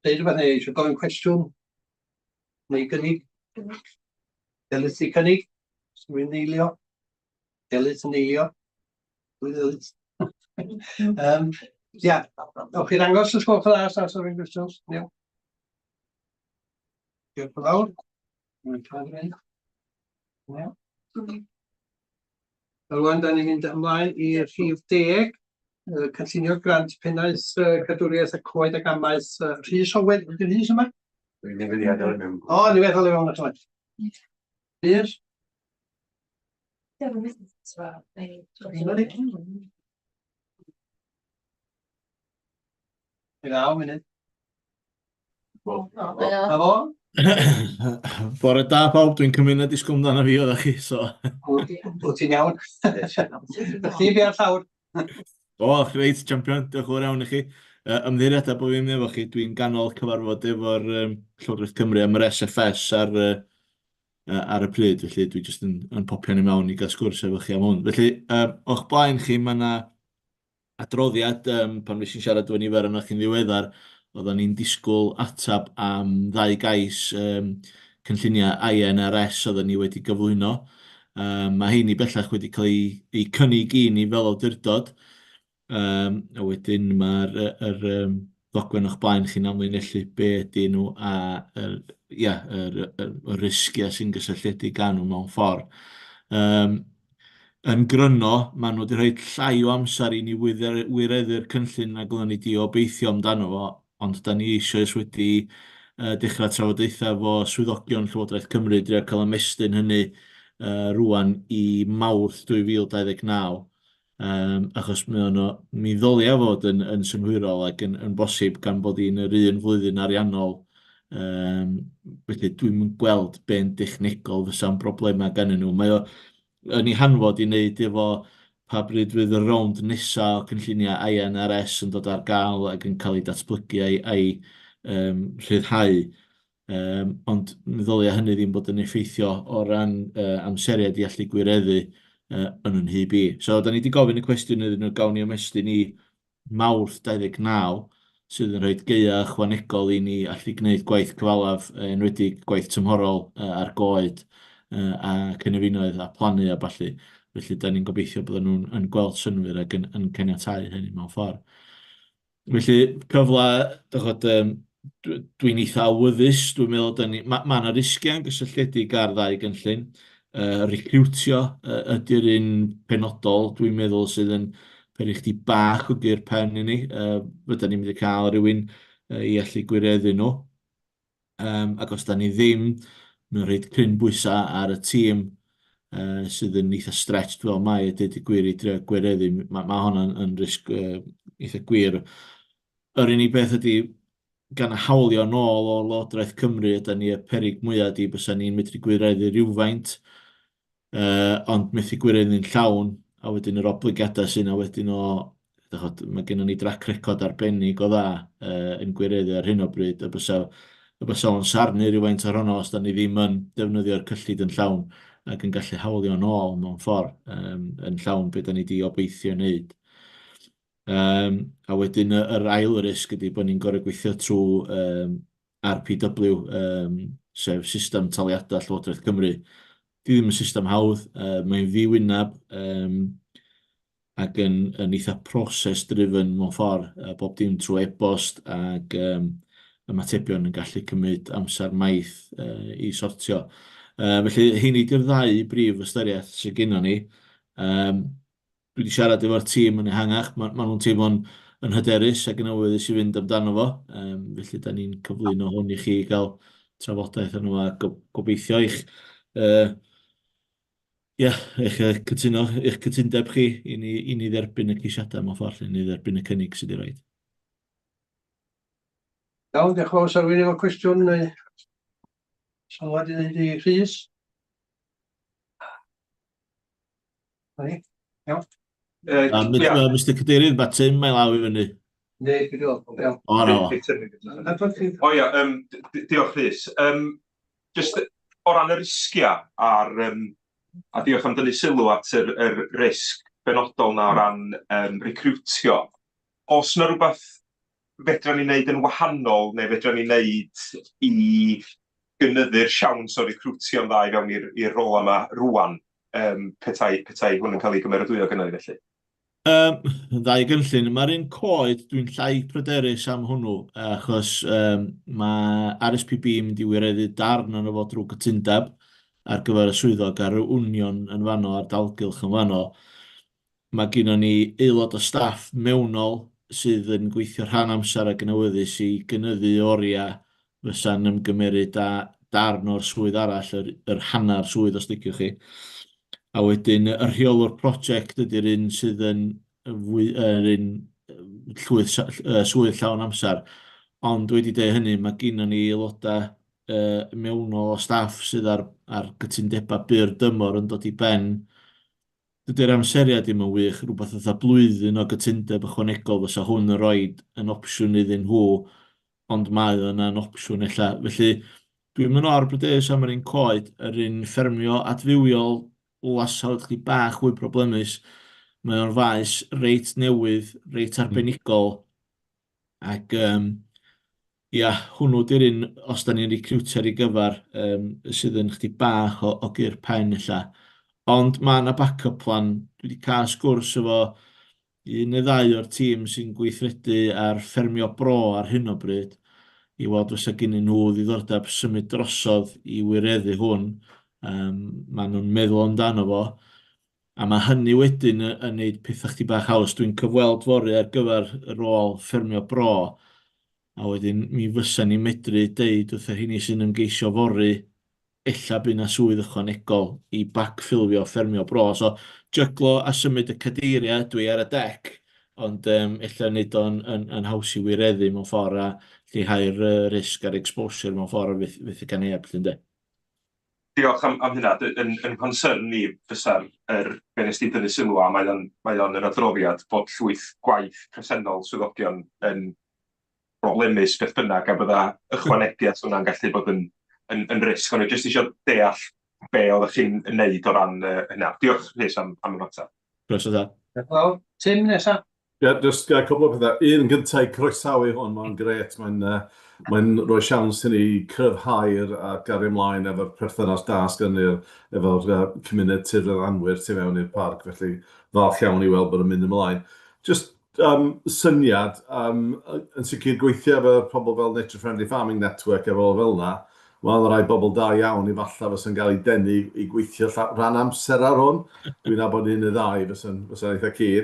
dweud rhywbeth neu eisiau gofyn cwestiwn neu gynnig? Delyth i cynnig? Rhywun neilio? Delyth yn neilio? Dwy delyth? Ia, awch chi ddangos y sgwrs o dda, sa rhywun cwestiwn? Iawn. Diolch yn fawr. Iawn. Rwan, da ni'n mynd ymlaen i'r rhif 10, cynllunio grant pennaeth cadwriaeth y coed ac amaeth Rhys Hywel, ydy'r Rhys yma? Dwi'n newyddiadau mewn. O, ni feddwl i fewn y toed. Rhys? I ddaw, munud. Na fo? Bore da pawb, dwi'n cymryd na disgwyl amdano fi oeddech chi, so... Wyt ti'n iawn? Chdi fi ar llawr. O, reit, champion, diolch yn fawr iawn i chi. Ymddiriadau bod fi'n efo chi, dwi'n ganol cyfarfod efo'r Llywodraeth Cymru am yr SFS ar y pryd, felly dwi jyst yn popio ni mewn i gael sgwrs efo chi am hwn. Felly, o'ch blaen chi, mae yna adroddiad, pan fes i'n siarad efo nifer yna chi'n ddiweddar, oedden ni'n disgwyl atab am 2 gais cynlluniau INRS oedden ni wedi gyflwyno. Mae heini bellach wedi cael ei cynnig i ni fel awdurdod. A wedyn mae'r ddogfen o'ch blaen chi'n amlinellu be ydy nhw a y risgiau sy'n gysylltiedig â nhw mewn ffordd. Yn gryno, maen nhw wedi rhoi llai o amser i ni wireddu'r cynllun na glynu di obeithio amdano fo, ond da ni eisoes wedi dechrau trafodaethau efo swyddogion Llywodraeth Cymru drio cael ymestyn hynny rwan i Mawrth 2029. Achos mi ddolia fod yn synhwyrol ac yn bosib gan bod hi'n yr un flwyddyn ariannol. Felly dwi'n gweld be'n dechnegol fysa'n broblemau gan nhw. Mae o yn ei hanfod i wneud efo pa bryd fydd y rownd nesaf o cynlluniau INRS yn dod ar gael ac yn cael ei datblygu a'i rhyddhau. Ond mi ddolia hynny ddim bod yn effeithio o ran amseriad i allu gwireddu yn yn hyb i. So, da ni wedi gofyn y cwestiwn iddyn nhw gawn ni ymestyn i Mawrth 29, sydd yn rhoi gaea ychwanegol i ni allu gwneud gwaith cyfalaf, enwedig gwaith tymhorol ar goed a cynefinoedd a plannu a ballu. Felly, da ni'n gobeithio bod nhw'n gweld synwyr ac yn caniatáu hynny mewn ffordd. Felly, cyfle, dwi'n eitha awyddus, dwi'n meddwl, mae yna risgiau'n gysylltiedig ar 2 gynllun. Recriwtio ydy'r un penodol, dwi'n meddwl sydd yn peri chdi bach o gyr pen i ni. Fydda ni'n mynd i cael rhywun i allu gwireddu nhw. Ac os da ni ddim, mae'n rhaid cryn bwysau ar y tîm sydd yn eitha stretched fel mae y dweud i gwir i drio gwireddu. Mae hwnna'n risg eitha gwir. Yr unig beth ydy, gan y hawlio nôl o Lywodraeth Cymru, ydy ni y peryg mwyaf di bysa ni'n medru gwireddu rhywfaint, ond methu gwireddu'n llawn, a wedyn yr obligadau sy'n a wedyn mae gennym ni drac record arbennig o dda yn gwireddu ar hyn o bryd, a bysa o'n sarnu rhywfaint ar hwnna os da ni ddim yn defnyddio'r cyllid yn llawn ac yn gallu hawlio nôl mewn ffordd yn llawn beth da ni wedi obeithio wneud. A wedyn yr ail risg ydy bod ni'n gorau gweithio trwy RPW, sef system taliadau Llywodraeth Cymru. Di ddim yn system hawdd, mae'n ddiwynab ac yn eitha proses-driven mewn ffordd, bob dim trwy e-bost ac ymatebion yn gallu cymryd amser maith i sortio. Felly, heini di'r 2 brif ystyriaeth sydd gennym ni. Dwi wedi siarad efo'r tîm yn ehangach, maen nhw'n teimlo'n hyderus ac yn awyddus i fynd amdano fo. Felly, da ni'n cyflwyno hwn i chi gael trafodaeth yn yma, gobeithio eich cytundeb chi i ni dderbyn y ceisiadau mewn ffordd, i ni dderbyn y cynnig sydd wedi rhoi. Iawn, diolch yn fawr. Sa rhywun efo cwestiwn neu sylwad i ddweud i Rhys? Iawn. Mr Cadeirydd, Batyn, mae law i fyny. Ne, diolch. O, na fo. O ia, diolch Rhys. Just o ran y risgiau a diolch am dynnu sylw at yr risg benodol na o ran recriwtio. Os yna rhywbeth fedra ni wneud yn wahanol neu fedra ni wneud i gynyddu'r siawns o recriwtio'n dda i fewn i'r rôl yma rwan, petai hwn yn cael ei gymeradwyo gynnu felly? 2 gynllun. Mae'r un coed dwi'n llai pryderus am hwnnw, achos mae RSPB yn mynd i wireddu darn yn efo drwy gytundeb ar gyfer y swyddog ar y wnion yn fanno, ar dalgylch yn fanno. Mae gennym ni aelod o staff mewnol sydd yn gweithio rhan amser ac yn awyddus i gynyddu oriau fysa'n ymgymeryd â darn o'r swydd arall, yr hanner swydd os liciwch chi. A wedyn y rheolwr prosiect ydy'r un sydd yn yr un swydd llawn amser. Ond wedi dweud hynny, mae gennym ni aelodau mewnol o staff sydd ar gytundebau byr dymor yn dod i ben. Dydy'r amseriad ddim yn wych, rhywbeth fatha blwyddyn o gytundeb ychwanegol fysa hwn yn rhoi yn opsiwn iddyn nhw, ond mae yna'n opsiwn ella. Felly dwi'n mynd o'r brydeus am yr un coed, yr un ffermio adfywiol lasawd chdi bach fwy problemus. Mae o'n faes reit newydd, reit arbenigol, ac ia, hwnnw di'r un, os da ni'n recriwtio ar ei gyfer, sydd yn chdi bach o gyr pen ella. Ond mae yna backup plan. Dwi wedi cael sgwrs efo un neu ddau o'r tîm sy'n gweithredu ar ffermio bro ar hyn o bryd, i weld fysa gennyn nhw ddiddordeb symud drosodd i wireddu hwn. Maen nhw'n meddwl amdano fo. A mae hynny wedyn yn gwneud pethau chdi bach haws. Dwi'n cyfweld fori ar gyfer y rôl ffermio bro. A wedyn mi fysa ni medru deud wrth yr hynny sy'n ymgeisio fori ella bydd yna swydd ychwanegol i backfillio ffermio bro. So, jyglo a symud y cadeiriau dwi ar y dec, ond ella nid o'n haws i wireddu mewn ffordd a lleihau'r risg a'r exposure mewn ffordd fydd y gan eab, llyn de. Diolch am hynna. Yn concern ni fysa'r be nes di dynnu sylw a mae o'n yr adroddiad bod llwyth gwaith presennol swyddogion yn problemus beth bynnag a bydda ychwanegiad hwnna'n gallu bod yn risg. Ond jyst eisiau deall be oeddech chi'n neud o ran hynna. Diolch Rhys am y mater. Croeso da. Wel, Tim nesa. Ie, jyst cwbl o pethau. Un gyntaf croesawu hwn, mae'n gret. Mae'n rhoi siawns i ni cryfhau'r a gario ymlaen efo'r perthynas da sgynnu'r efo'r cymuned tirfeiddanwyr tu mewn i'r parc. Felly, falch iawn i weld bod yn mynd ymlaen. Just syniad, yn sicr gweithio efo'r pobl fel Nature Friendly Farming Network efo fel yna, wel, rai bobl da iawn i falla fysa'n cael ei denu i gweithio rhan amser ar hwn. Dwi'n nabod un neu ddau fysa'n eitha cyr.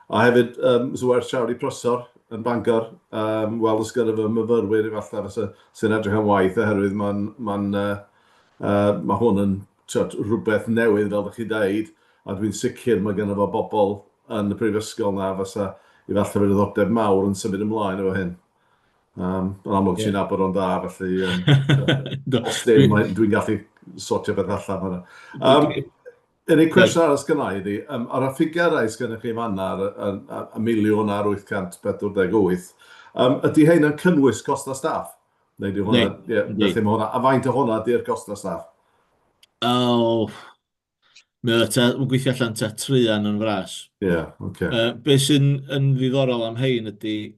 A hefyd, fysa werth siarad i prosor yn Bangor, wel ysgyrra fy myfyrwyr i falla sy'n edrych am waith, oherwydd mae hwn yn rhywbeth newydd fel ydych chi dweud, a dwi'n sicr mae gen efo bobl yn y prifysgol na fysa i falla fydd ddiddordeb mawr yn symud ymlaen efo hyn. Yn amlwg ti'n nabod o'n da, felly os dwi'n gallu sortio beth allan hwnna. Unig cwestiwn arall sgynnau ydi, ar y ffigurau sgynnau chi fanna, y 1,848,000, ydy hyn yn cynnwys costa staff? Neu di hwnna, a faint o hwnna di'r costa staff? Mae'n gweithio allan ta trian yn fras. Ie, oce. Be sy'n ddiddorol am hein ydy,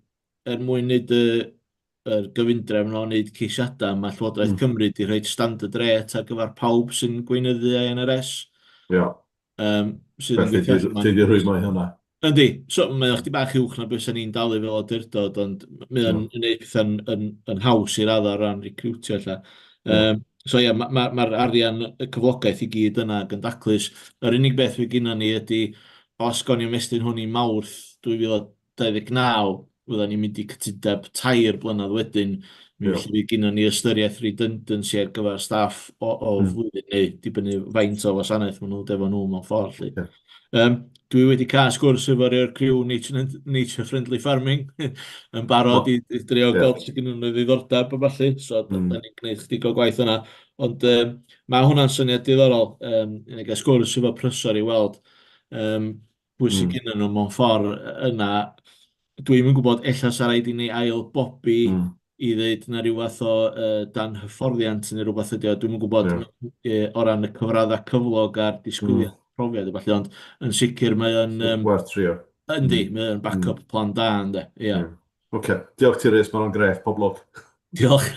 mwyn wneud yr gyfundrefn o wneud ceisiadau, mae Llywodraeth Cymru wedi rhoi standard rate ar gyfer pawb sy'n gweinyddu ANRS. Ie. Felly, ti wedi rhoi mai hynna? Yndi. So, mae'n chdi bach uwch na beth sy'n ni'n dalu fel awdurdod, ond mae'n gwneud pethau yn haws i'r addo ran recriwtio lla. So ie, mae'r arian y cyflogaeth i gyd yna yn daclus. Yr unig beth fe gyda ni ydy, os go'n i'n mestyn hwn i Mawrth 2029, fydda ni'n mynd i cytundeb 3 blynedd wedyn, mi felly fi gyda ni ystyriaeth redundancy ar gyfer staff o flwyddyn neu dibynnu faint o wasanaeth maen nhw defo nhw mewn ffordd. Dwi wedi cael sgwrs efo'r criw Nature Friendly Farming yn barod i drio gweld sydd gen nhw'n ddiddordeb o falle, so da ni'n gwneud chdig o gwaith yna. Ond mae hwnna'n syniad diddorol, yn ei sgwrs efo prysor i weld pwy sydd gen nhw mewn ffordd yna. Dwi'n gwybod ella sa raid i ni ail bobi i ddeud na rhyw fath o dan hyfforddiant neu rhywbeth ydy o. Dwi'n gwybod o ran y cyfraddau cyflog a'r disgwyliad profiad y falle, ond yn sicr mae o'n... Werth trio. Yndi, mae o'n backup plan da, ynddo. Oce, diolch ti Rhys, mae'n grêt, pob lwc. Diolch.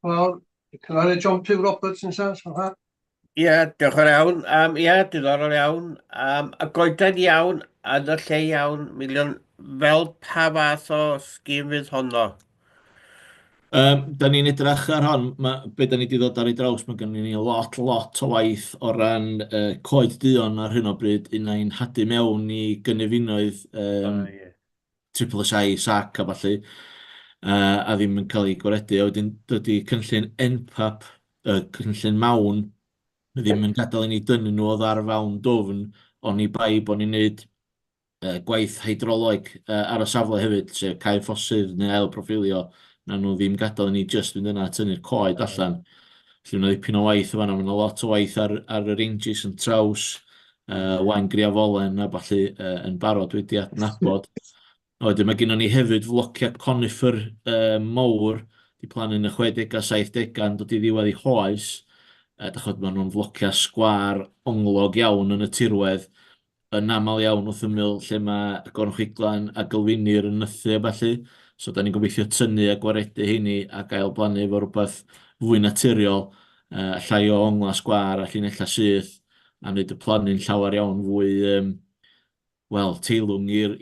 Wel, cyfrannu John Pugh Roberts yn sens, Ie, diolch yn iawn. Ie, diddorol iawn. Y goeden iawn, yn y lle iawn, miliwn, fel pa fath o sgim fydd honno? Da ni'n edrych ar hon, be da ni wedi ddod ar ei draws, mae gen ni lot o waith o ran coed duon ar hyn o bryd, unai'n hadu mewn i gynefinoedd SSI, SAC a falle. a ddim yn cael ei gwaredu. A wedyn dydy cynllun NPAP, cynllun mawn, ddim yn gadael i ni dynnu nhw o ddar fawn dwfn, ond i bai bod ni'n neud gwaith hydroloeg ar y safle hefyd, sef cael ffosydd neu ail proffilio, na nhw ddim gadael i ni just fynd yna a tynnu'r coed allan. Felly yna ddipyn o waith o fanna, yna lot o waith ar y ranges yn traws, wain griafolen a ballu yn barod wedi adnabod. A wedyn mae gennym ni hefyd flociau conifer mowr, di plannu yn y 60 a 70 yn dod i ddiwedd i hoes. Dachod, maen nhw'n flociau sgwar onglog iawn yn y tirwedd, yn aml iawn wrth ymyl lle mae Gorchwiglan a Gylfinir yn nythu a ballu. So, da ni'n gobeithio tynnu a gwaredu heini a gael blannu efo rhywbeth fwy naturiol, llai o ongla sgwar a llinella syth, a wneud y plannu'n llawer iawn fwy, wel, teilwng i'r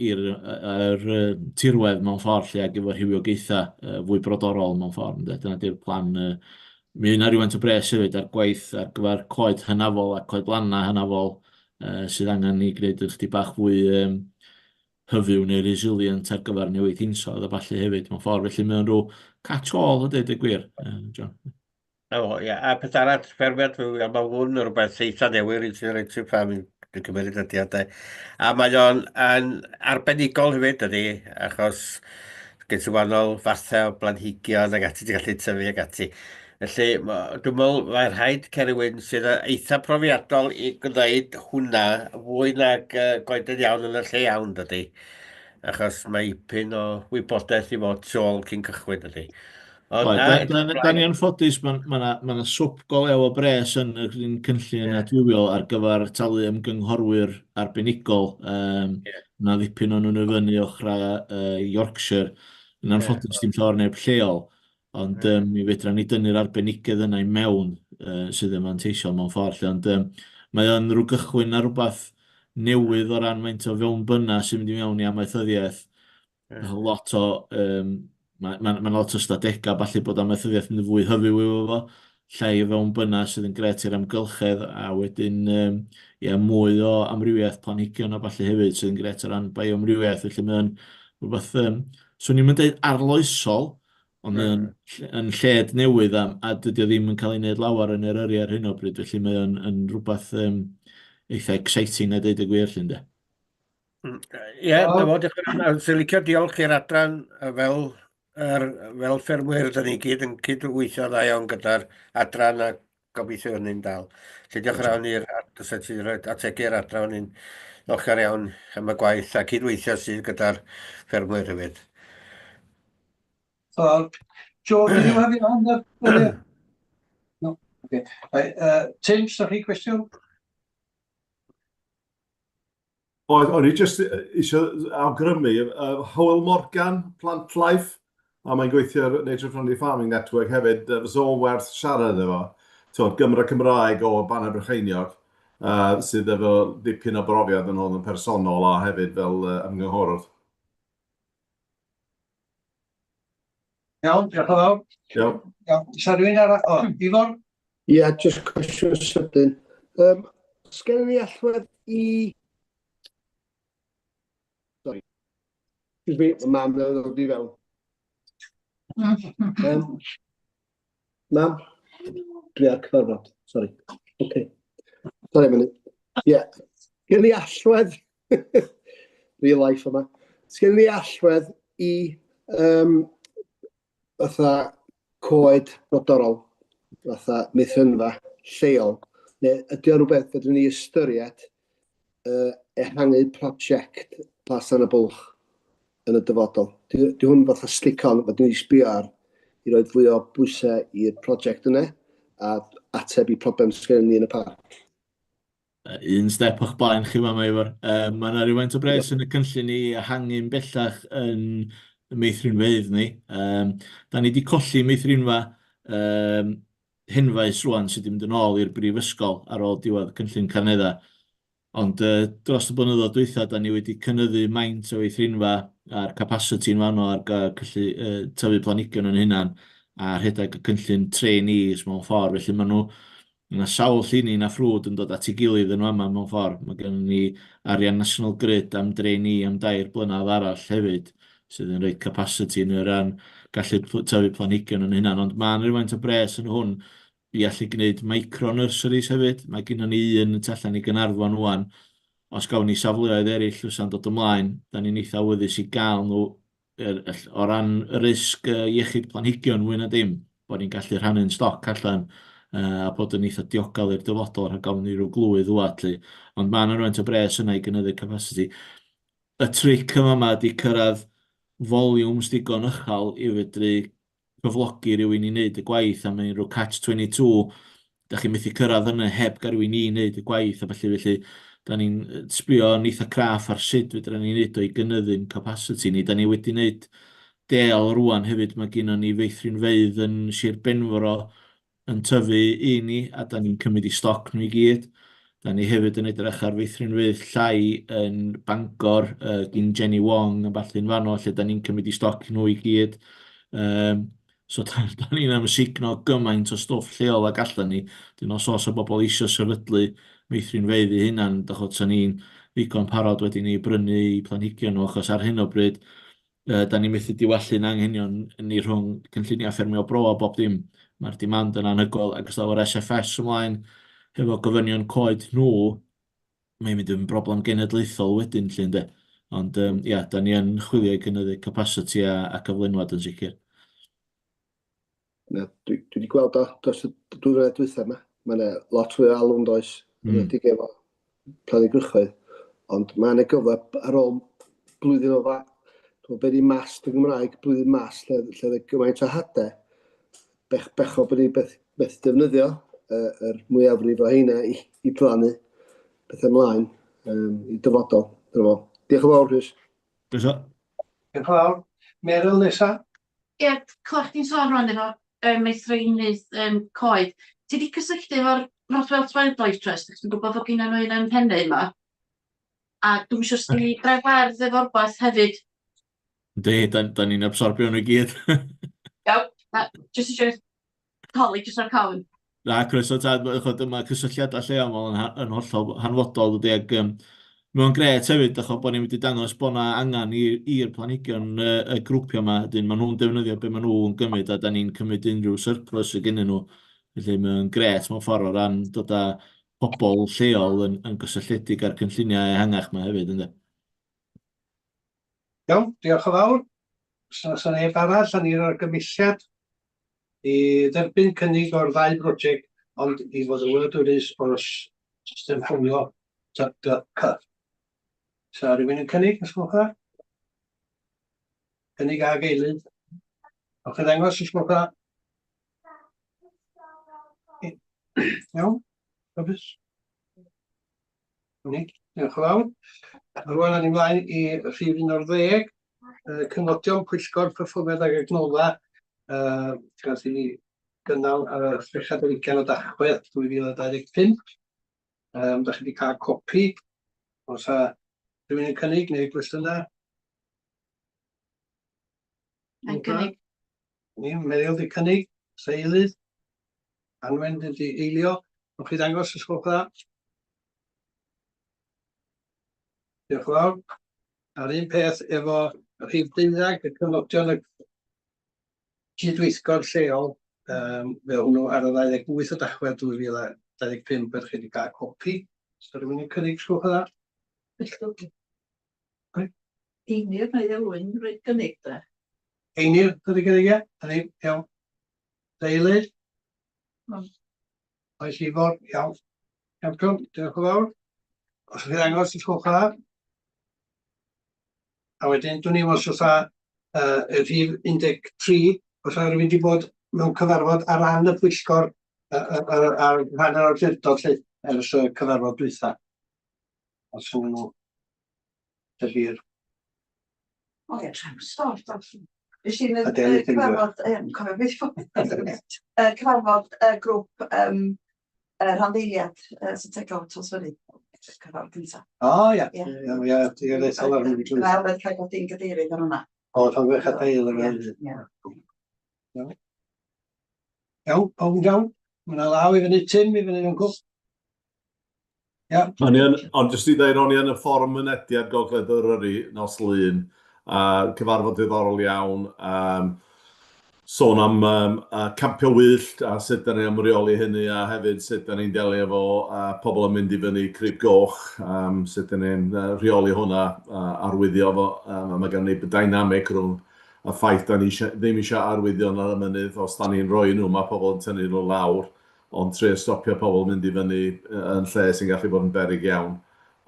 tirwedd mewn ffordd lle ac efo rhywiogaethau fwy brodorol mewn ffordd. Dyna di'r plan. Mi yna rhywun o bres hefyd ar gwaith ar gyfer coed hynafol a coed lanna hynafol sydd angen i gwneud ychydig bach fwy hyfyw neu resilient ar gyfer newid hinsawdd a falle hefyd mewn ffordd. Felly mae'n rhyw catch-all o dweud y gwir, John. Ia, a peth arall, ffermiad, mae hwn yn rhywbeth eitha newydd i sy'n rhaid sy'n ffam yn cymryd ydiadau. A mae o'n arbenigol hefyd ydy, achos gen sy'n wahanol fathau o blanhigion ac ati ti'n gallu tyfu ac ati. Felly, dwi'n meddwl mae'r rhaid cerwyn sydd yn eitha profiadol i gwneud hwnna fwy nag goeden iawn yn y lle iawn dydy. Achos mae ipyn o wybodaeth i fod sôl cyn cychwyn dydy. Da ni yn ffodus, mae yna swp go lew o bres yn yr un cynllun adfywio ar gyfer talu ymgynghorwyr arbenigol. Yna ddipyn o'n nhw'n fyny ochrau Yorkshire. Yna'n ffodus dim llawer neb lleol. Ond mi fedra ni dynnu'r arbenigedd yna i mewn sydd yn manteisio mewn ffordd. Ond mae o'n rhyw gychwyn ar rhywbeth newydd o ran maint o fewn byna sy'n mynd i mewn i amaethyddiaeth. Lot o Mae'n lot o stadegau, falle bod amaethyddiaeth yn fwy hyfyw efo fo, llai o fewn byna sydd yn gret i'r amgylchedd, a wedyn mwy o amrywiaeth planhigion a falle hefyd sydd yn gret o ran bioamrywiaeth. Felly mae'n rhywbeth, swn i'n mynd dweud arloesol, ond yn lled newydd, a dydy o ddim yn cael ei wneud lawer yn yr yrru ar hyn o bryd, felly mae'n rhywbeth eitha exciting a dweud y gwir llyn de. Ie, na fod eich sy'n licio diolch i'r adran fel ffermwyr ydyn ni gyd yn cydweithio dda iawn gyda'r adran a gobeithio hynny'n dal. Felly diolch yn iawn i'r ategu'r adran ni'n ddiolchgar iawn am y gwaith a cydweithio sydd gyda'r ffermwyr hefyd. Joe, did you have your hand up earlier? No? Okay. Tim, ydych chi cwestiwn? O'n i jyst eisiau awgrymu, Hywel Morgan, Plant Life, a mae'n gweithio'r Nature Friendly Farming Network hefyd, fysa o'n werth siarad efo. Gymra Cymraeg o Banna Brycheiniog, sydd efo dipyn o brofiad yn hwn yn personol a hefyd fel ymgynghorwr. Iawn, diolch yn fawr. Iawn, sa rhywun arall? Ifor? Ie, jyst cwestiwn sydyn. Sgen ni allwedd i... Sorry. Excuse me, mae mam yn dod i fewn. Mam, dwi ar cyfarfod, sorry. Okay. Sorry a minute. Ie, gen ni allwedd, real life yma, gen ni allwedd i fatha coed brodorol, fatha meithrinfa lleol, neu ydy o rhywbeth fydden ni ystyried ehangu prosiect Plas yn y Bwlch yn y dyfodol. Di hwn fatha stick-on, fydden ni sbio ar i roi fwy o bwysau i'r prosiect yna a ateb i problem sgen ni yn y parc. Un step o'ch blaen chi ma Efor. Mae yna rhywun o bres yn y cynllun ni ehangu'n bellach yn y meithrinfeydd ni. Da ni wedi colli meithrinfa henfais rwan sydd wedi mynd yn ôl i'r brifysgol ar ôl diwedd cynllun Canedda. Ond dros y blynyddoedd dwytha, da ni wedi cynyddu maint o weithrinfa a'r capacity yn fanno ar gallu tyfu planhigion yn hynna'n a rhedeg y cynllun trainees mewn ffordd. Felly mae yna sawl lluni na ffrwd yn dod at ei gilydd yn fama mewn ffordd. Mae gen ni arian National Grid am trainee am 2 blynedd arall hefyd. sydd yn rhoi capacity yn y ran gallu tyfu planhigion yn hynny, ond mae yna rhywfaint o bres yn hwn i allu gwneud micro-nurseries hefyd. Mae gennym ni un tu allan i Gaernarfon wan. Os gawn ni safleoedd eraill fysa'n dod ymlaen, da ni'n eitha awyddus i gael nhw o ran y risg iechyd planhigion mwy na dim, bod ni'n gallu rhannu'n stoc allan a bod yn eitha diogel i'r dyfodol rhag gawn ni rhyw glwydd wlad. Ond mae yna rhywfaint o bres yna i gynyddu capacity. Y tric yma ydi cyrraedd volumes digon uchel i fedru cyflogi rhywun i wneud y gwaith, a mae'n rhyw catch-22, da chi'n methu cyrraedd yna heb gael rhywun i wneud y gwaith, a felly da ni'n sbio yn eitha craff ar sut fedra ni'n neud o'i gynyddu'n capacity ni. Da ni wedi wneud del rwan hefyd, mae gennym ni feithrinfeydd yn Sir Benfro yn tyfu i ni, a da ni'n cymryd i stoc nhw i gyd. Da ni hefyd yn edrych ar feithrinfeydd llai yn Bangor gyn Jenny Wong yn ballu'n fanno, lle da ni'n cymryd i stoc nhw i gyd. So da ni'n amsugno gymaint o stwff lleol ag allan ni. Dyn os oes o bobl eisiau sefydlu meithrinfeydd i hynna'n, dachod sa ni'n ddigon parod wedi ni brynu i planhigion nhw, achos ar hyn o bryd, da ni'n methu diwallu'n anghenion ni rhwng cynlluniau ffermio bro a bob dim. Mae'r demand yn anhygoel, ac os o'r SFS ymlaen, hefo gofynion coed nhw, mae'n mynd yn broblem genedlaethol wedyn, lle ynddo. Ond, ia, da ni yn chwilio i gynyddu capacity a cyflenwad yn sicr. Dwi wedi gweld o dros y 2 flynedd dwytha yma. Mae yna lot fwy o alw'n does, wedi efo plannu grychoedd, ond mae yna gyfle ar ôl blwyddyn o fa. Dwi'n meddwl bod mast yn Gymraeg, blwyddyn mast, lle oedd gymaint o hadau, becho bod ni beth defnyddio yr mwyafrif o heina i plannu beth ymlaen i dyfodol. Diolch yn fawr, Rhys. Diolch yn fawr. Meryl, nesa? Ie, clywch chi'n sôn rwan efo meithreinydd coed. Ti wedi cysylltu efo'r Northwell Wildlife Trust, dwi'n gwybod fod gen nhw un yn Penny yma. A dwi'n siŵr sy'n ni drefwerdd efo'r rhywbeth hefyd. Da ni'n absorbio nhw i gyd. Iawn, jyst eisiau holi, jyst o'r cawn. Na, croeso tad, mae cysylltiadau lleol yn hollol hanfodol, dydy, ag mae'n gret hefyd, achos bod ni'n wedi dangos bod yna angen i'r planhigion y grwpio yma, dyn maen nhw'n defnyddio be maen nhw'n gymryd, a da ni'n cymryd unrhyw surplus y gennyn nhw. Felly mae'n gret mewn ffordd o ran dod â pobl lleol yn gysylltiedig ar cynlluniau ehangach yma hefyd, ynddo. Iawn, diolch yn fawr. Sa neb arall, a ni'n argymelliad i dderbyn cynnig o'r 2 brosiect, ond i fod yn wyladwrus o'r system ffwnio TDC. Sa rhywun yn cynnig, os gwelwch dda? Cynnig ag eilydd. O'ch chi'n ddangos, os gwelwch dda? Iawn, gofys. Diolch yn fawr. Rwan a'n ymlaen i rhif 11, cyngodion pwyllgor perfformiad ag adnodda, gath i ni gynnal ar y 3 o Dachwedd 2025. Da chi wedi cael copi. Os rhywun yn cynnig neu gwestiynau? Yn cynnig. Meryl di cynnig, sa eilydd. Anwen di eilio. Nwch chi ddangos os gwelwch dda? Diolch yn fawr. A'r un peth efo rhif 12, y cyfnodion y cydweithgor lleol, fe hwnnw ar y 28 o Dachwedd 2025, bydd chi wedi cael copi. Os rhywun yn cynnig, os gwelwch dda? Einir neu elwyn rhaid gynnig da. Einir, ydy gynnig e? Hynny, iawn. Eilydd? Oes Ifor, iawn. Iawn, diolch yn fawr. Os ydych chi'n ddangos, os gwelwch dda? A wedyn, dwi'n ni'n os oes y rhif 13, os ydych rhywun wedi bod mewn cyfarfod ar ran y pwyllgor ar rhan yr awdurdod lle ers y cyfarfod dwytha. Os ydych nhw dyfir. O ie, traws, Ys i'n cyfarfod, cofio beth fod, cyfarfod grŵp rhanddeiliad strategol Tosfynu, cyfarfod gyntaf. O ia, diolch eithaf ar hynny. Cyfarfod cael bod i'n gadeirydd ar hwnna. O, tan fech adael ar hynny. Iawn, pawb yn iawn. Mae'n law i fyny Tim, i fyny Ioncw. Ond jyst i ddeud, o'n i yn y fforwm mynediad Gogledd Eryri nos Lun, Cyfarfod diddorol iawn. Sôn am campio wyllt a sut da ni am reoli hynny a hefyd sut da ni'n delio efo pobl yn mynd i fyny Crib Goch, sut da ni'n reoli hwnna, arwyddio fo. Mae gen ni dynamic rhwng y ffaith da ni ddim eisiau arwyddio yn y mynydd, os da ni'n rhoi nhw, mae pobl yn tynnu nhw lawr, ond trio stopio pobl mynd i fyny yn lle sy'n gallu bod yn beryg iawn.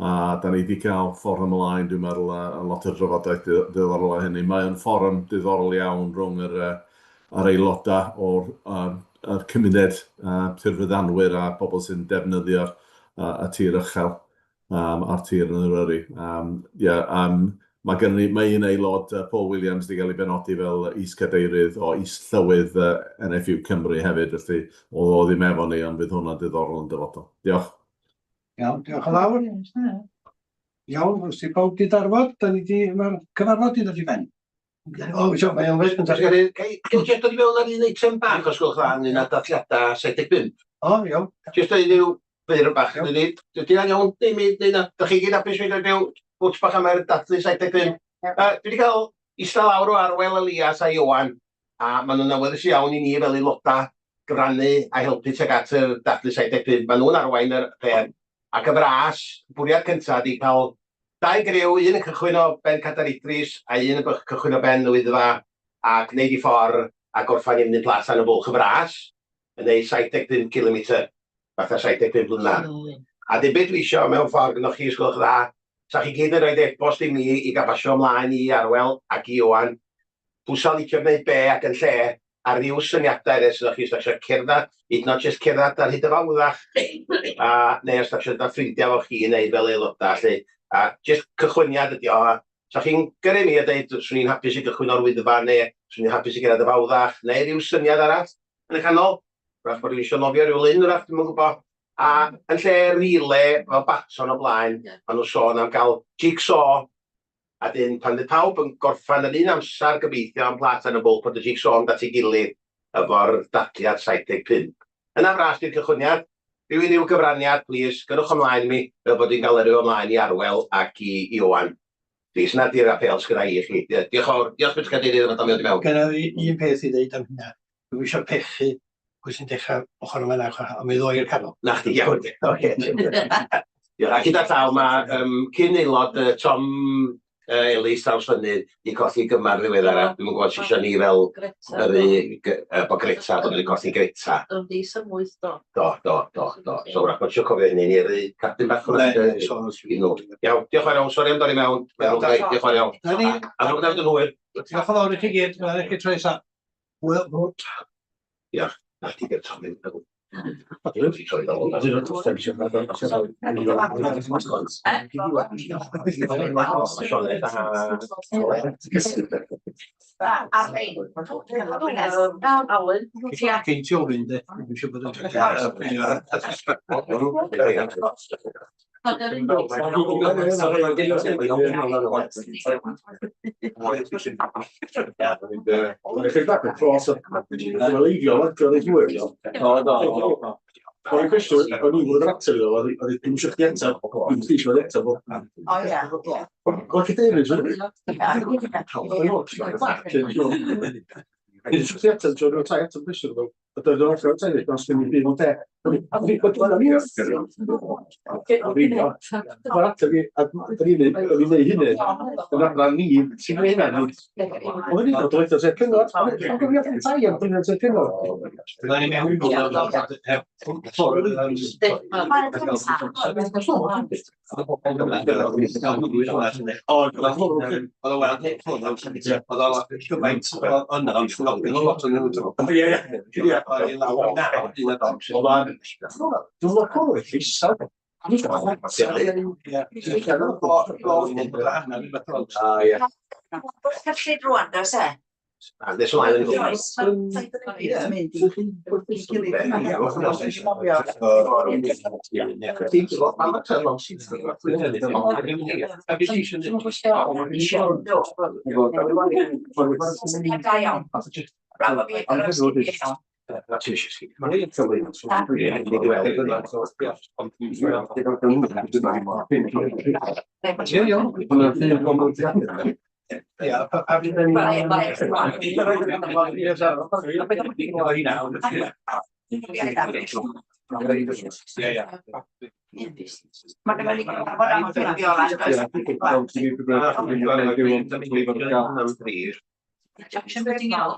A da ni wedi cael ffordd ymlaen, dwi'n meddwl, lot o drafodaeth diddorol o hynny. Mae'n fforwm diddorol iawn rhwng yr aelodau o'r cymuned tirfeddanwyr a bobl sy'n defnyddio y tir uchel a'r tir yn Eryri. Mae un aelod, Paul Williams, wedi cael ei benodi fel is-cadeirydd o is-llywydd NFU Cymru hefyd, felly o ddim efo ni, ond fydd hwnna'n diddorol yn dyfodol. Diolch. Iawn, diolch yn fawr. Iawn, os ti pawb di darfod, mae'r cyfarfod i ddod i ben. Mae o'n fes gyntaf. Gael jyst dod i fewn ar un eitem bach os gwelwch dda, yn un dathliadau 75. Iawn. Jyst dod i ryw fyr bach. Dydy'n iawn, da chi gyd apus mynd o'r bwts bach am yr dathlu 75. Dwi wedi cael eistedd lawr o Arwel, Elias a Iowan, a maen nhw'n awyddus iawn i ni fel aelodau gyfrannu a helpu tuag at yr dathlu 75. Maen nhw'n arwain yr pen. Ac y fras, bwriad cyntaf di cael 2 griw, un yn cychwyn o Ben Cadar Idris a un yn cychwyn o Ben Wyddfa a gwneud i ffordd a gorffan i fynd plas yn y bwlch y fras yn neud 75 km, fatha 75 blynedd. A dim beth dwi isio mewn ffordd gynnwch chi sgwylwch dda, sa chi gyd yn rhoi e-bost i mi i gael basio ymlaen i Arwel ac i Iwan, pwsa licio gwneud be ac yn lle a ryw syniadau eres ydych chi eisiau cerdded, hyd not just cerdded ar hyd y fawddach, neu os eisiau da ffrindiau fo chi i wneud fel aelodau, lle. A jyst cychwyniad ydi o, sa chi'n gyrru mi a dweud, swn i'n hapus i gychwyn o'r Wyddfa, neu swn i'n hapus i gerdded y fawddach, neu ryw syniad arall yn y canol. Rhaid bod rwy'n eisiau nofio ryw lun, rhaid dwi'n gwybod. A yn lle rile fel baton o blaen, maen nhw sôn am gael jigsaw, a dyn pan dy pawb yn gorffan yr un amser gobeithio am plat yn y bwlch bod y jigsaw yn dat i gilydd efo'r datliad 75. Yna fras di'r cychwyniad. Rwy'n i'w gyfraniad, plis, gyrwch ymlaen mi, fel bod i'n gael yr ymlaen i Arwel ac i Iowan. Plis, na di'r apel sgyda i chi. Diolch beth cadeirydd yn ymwneud i mewn. Gynna fi un peth i ddeud am hynna. Dwi'n eisiau pechu pwy sy'n dechrau ochr yma nawr, a mi ddoi i'r canol. Na chdi, iawn. A gyda llaw, mae cyn aelod Tom Ellis draws fynydd i colli gymar ddiweddara. Dwi'n gwybod sy'n ni fel bo Greta, bod ni'n colli Greta. Di symwyth do. Do. So wrach bod eisiau cofio hynny ni yr cadwyn bach o'n iawn, diolch yn iawn, sori am dod i mewn. Diolch yn iawn. A rhywbeth am dyn hwyr. Diolch yn fawr i chi gyd, mae'n eich troi sa. Diolch. Na chdi gyda Tom. O'n cwestiwn, o'n i'n gwybod yr ateb iddo, oedd ddim eisiau chdi eto, dwi'n eisiau eto fo. O ie. Gweld chi David, dwi'n eisiau chdi eto, dwi'n tai eto cwestiwn fo. A dwi'n eisiau eto teulu, os dwi'n mynd o'n de. Mae'r ateb i, a dwi'n ei hynny, yn adran ni, sy'n gwneud hynny. Oedd ni'n dod o'r sef cyngor, ond gofio tai am dwi'n sef cyngor. Cyllid rwan, dos e? Nes ymlaen yn Ia, pa fydd yn... Mae gynnon ni gyfarfod am ffurfio Jackson wedi gael.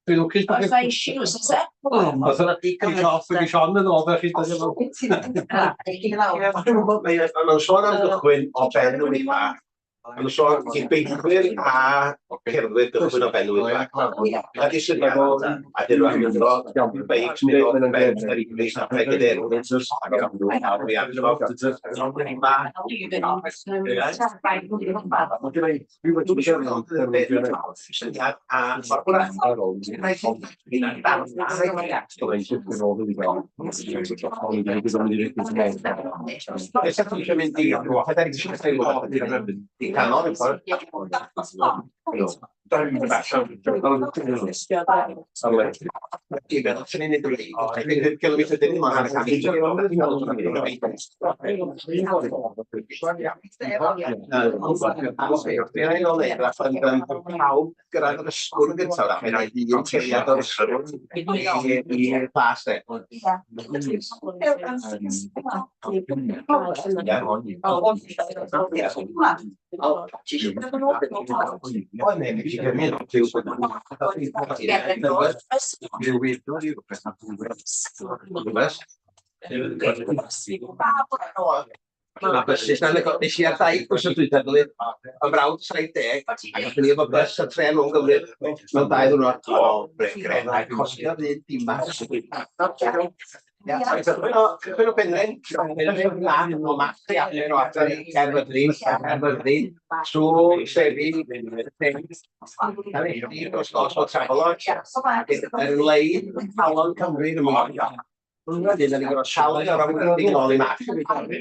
Dwi'n lwcus bod Oes 'na issues, oes e? Os yna di off wedi Sean yn ôl, fe chi Mae'n sôn am gychwyn o benwydd bach. Mae'n sôn i beithwyr a cerddwyr gychwyn o benwydd bach. A di sy'n meddwl, a dyn nhw'n mynd o beics neu o ben yr Inglis a pregyd erw. Pawb gyrraedd yr ysgwrn gyntaf a mae'n rhaid un teiliad o'r ysgwrn i'r plas de. Na bysys na nes i ar ddau bws o dwytha blwydd yn brawd 70 a gathon ni efo bus a tren mewn Gymru mewn 2 ddiwrnod. O, gred, a costio'r un dimas. Cychwyn o Penrhyn, o Matti a Caerfyrddin, trwy Sefi, i'r gosgos o Travelodge, lein Halon Cymru yn y môr. Wedyn, da ni'n gorfod sialu o'r ymwneud yn ôl i Matti.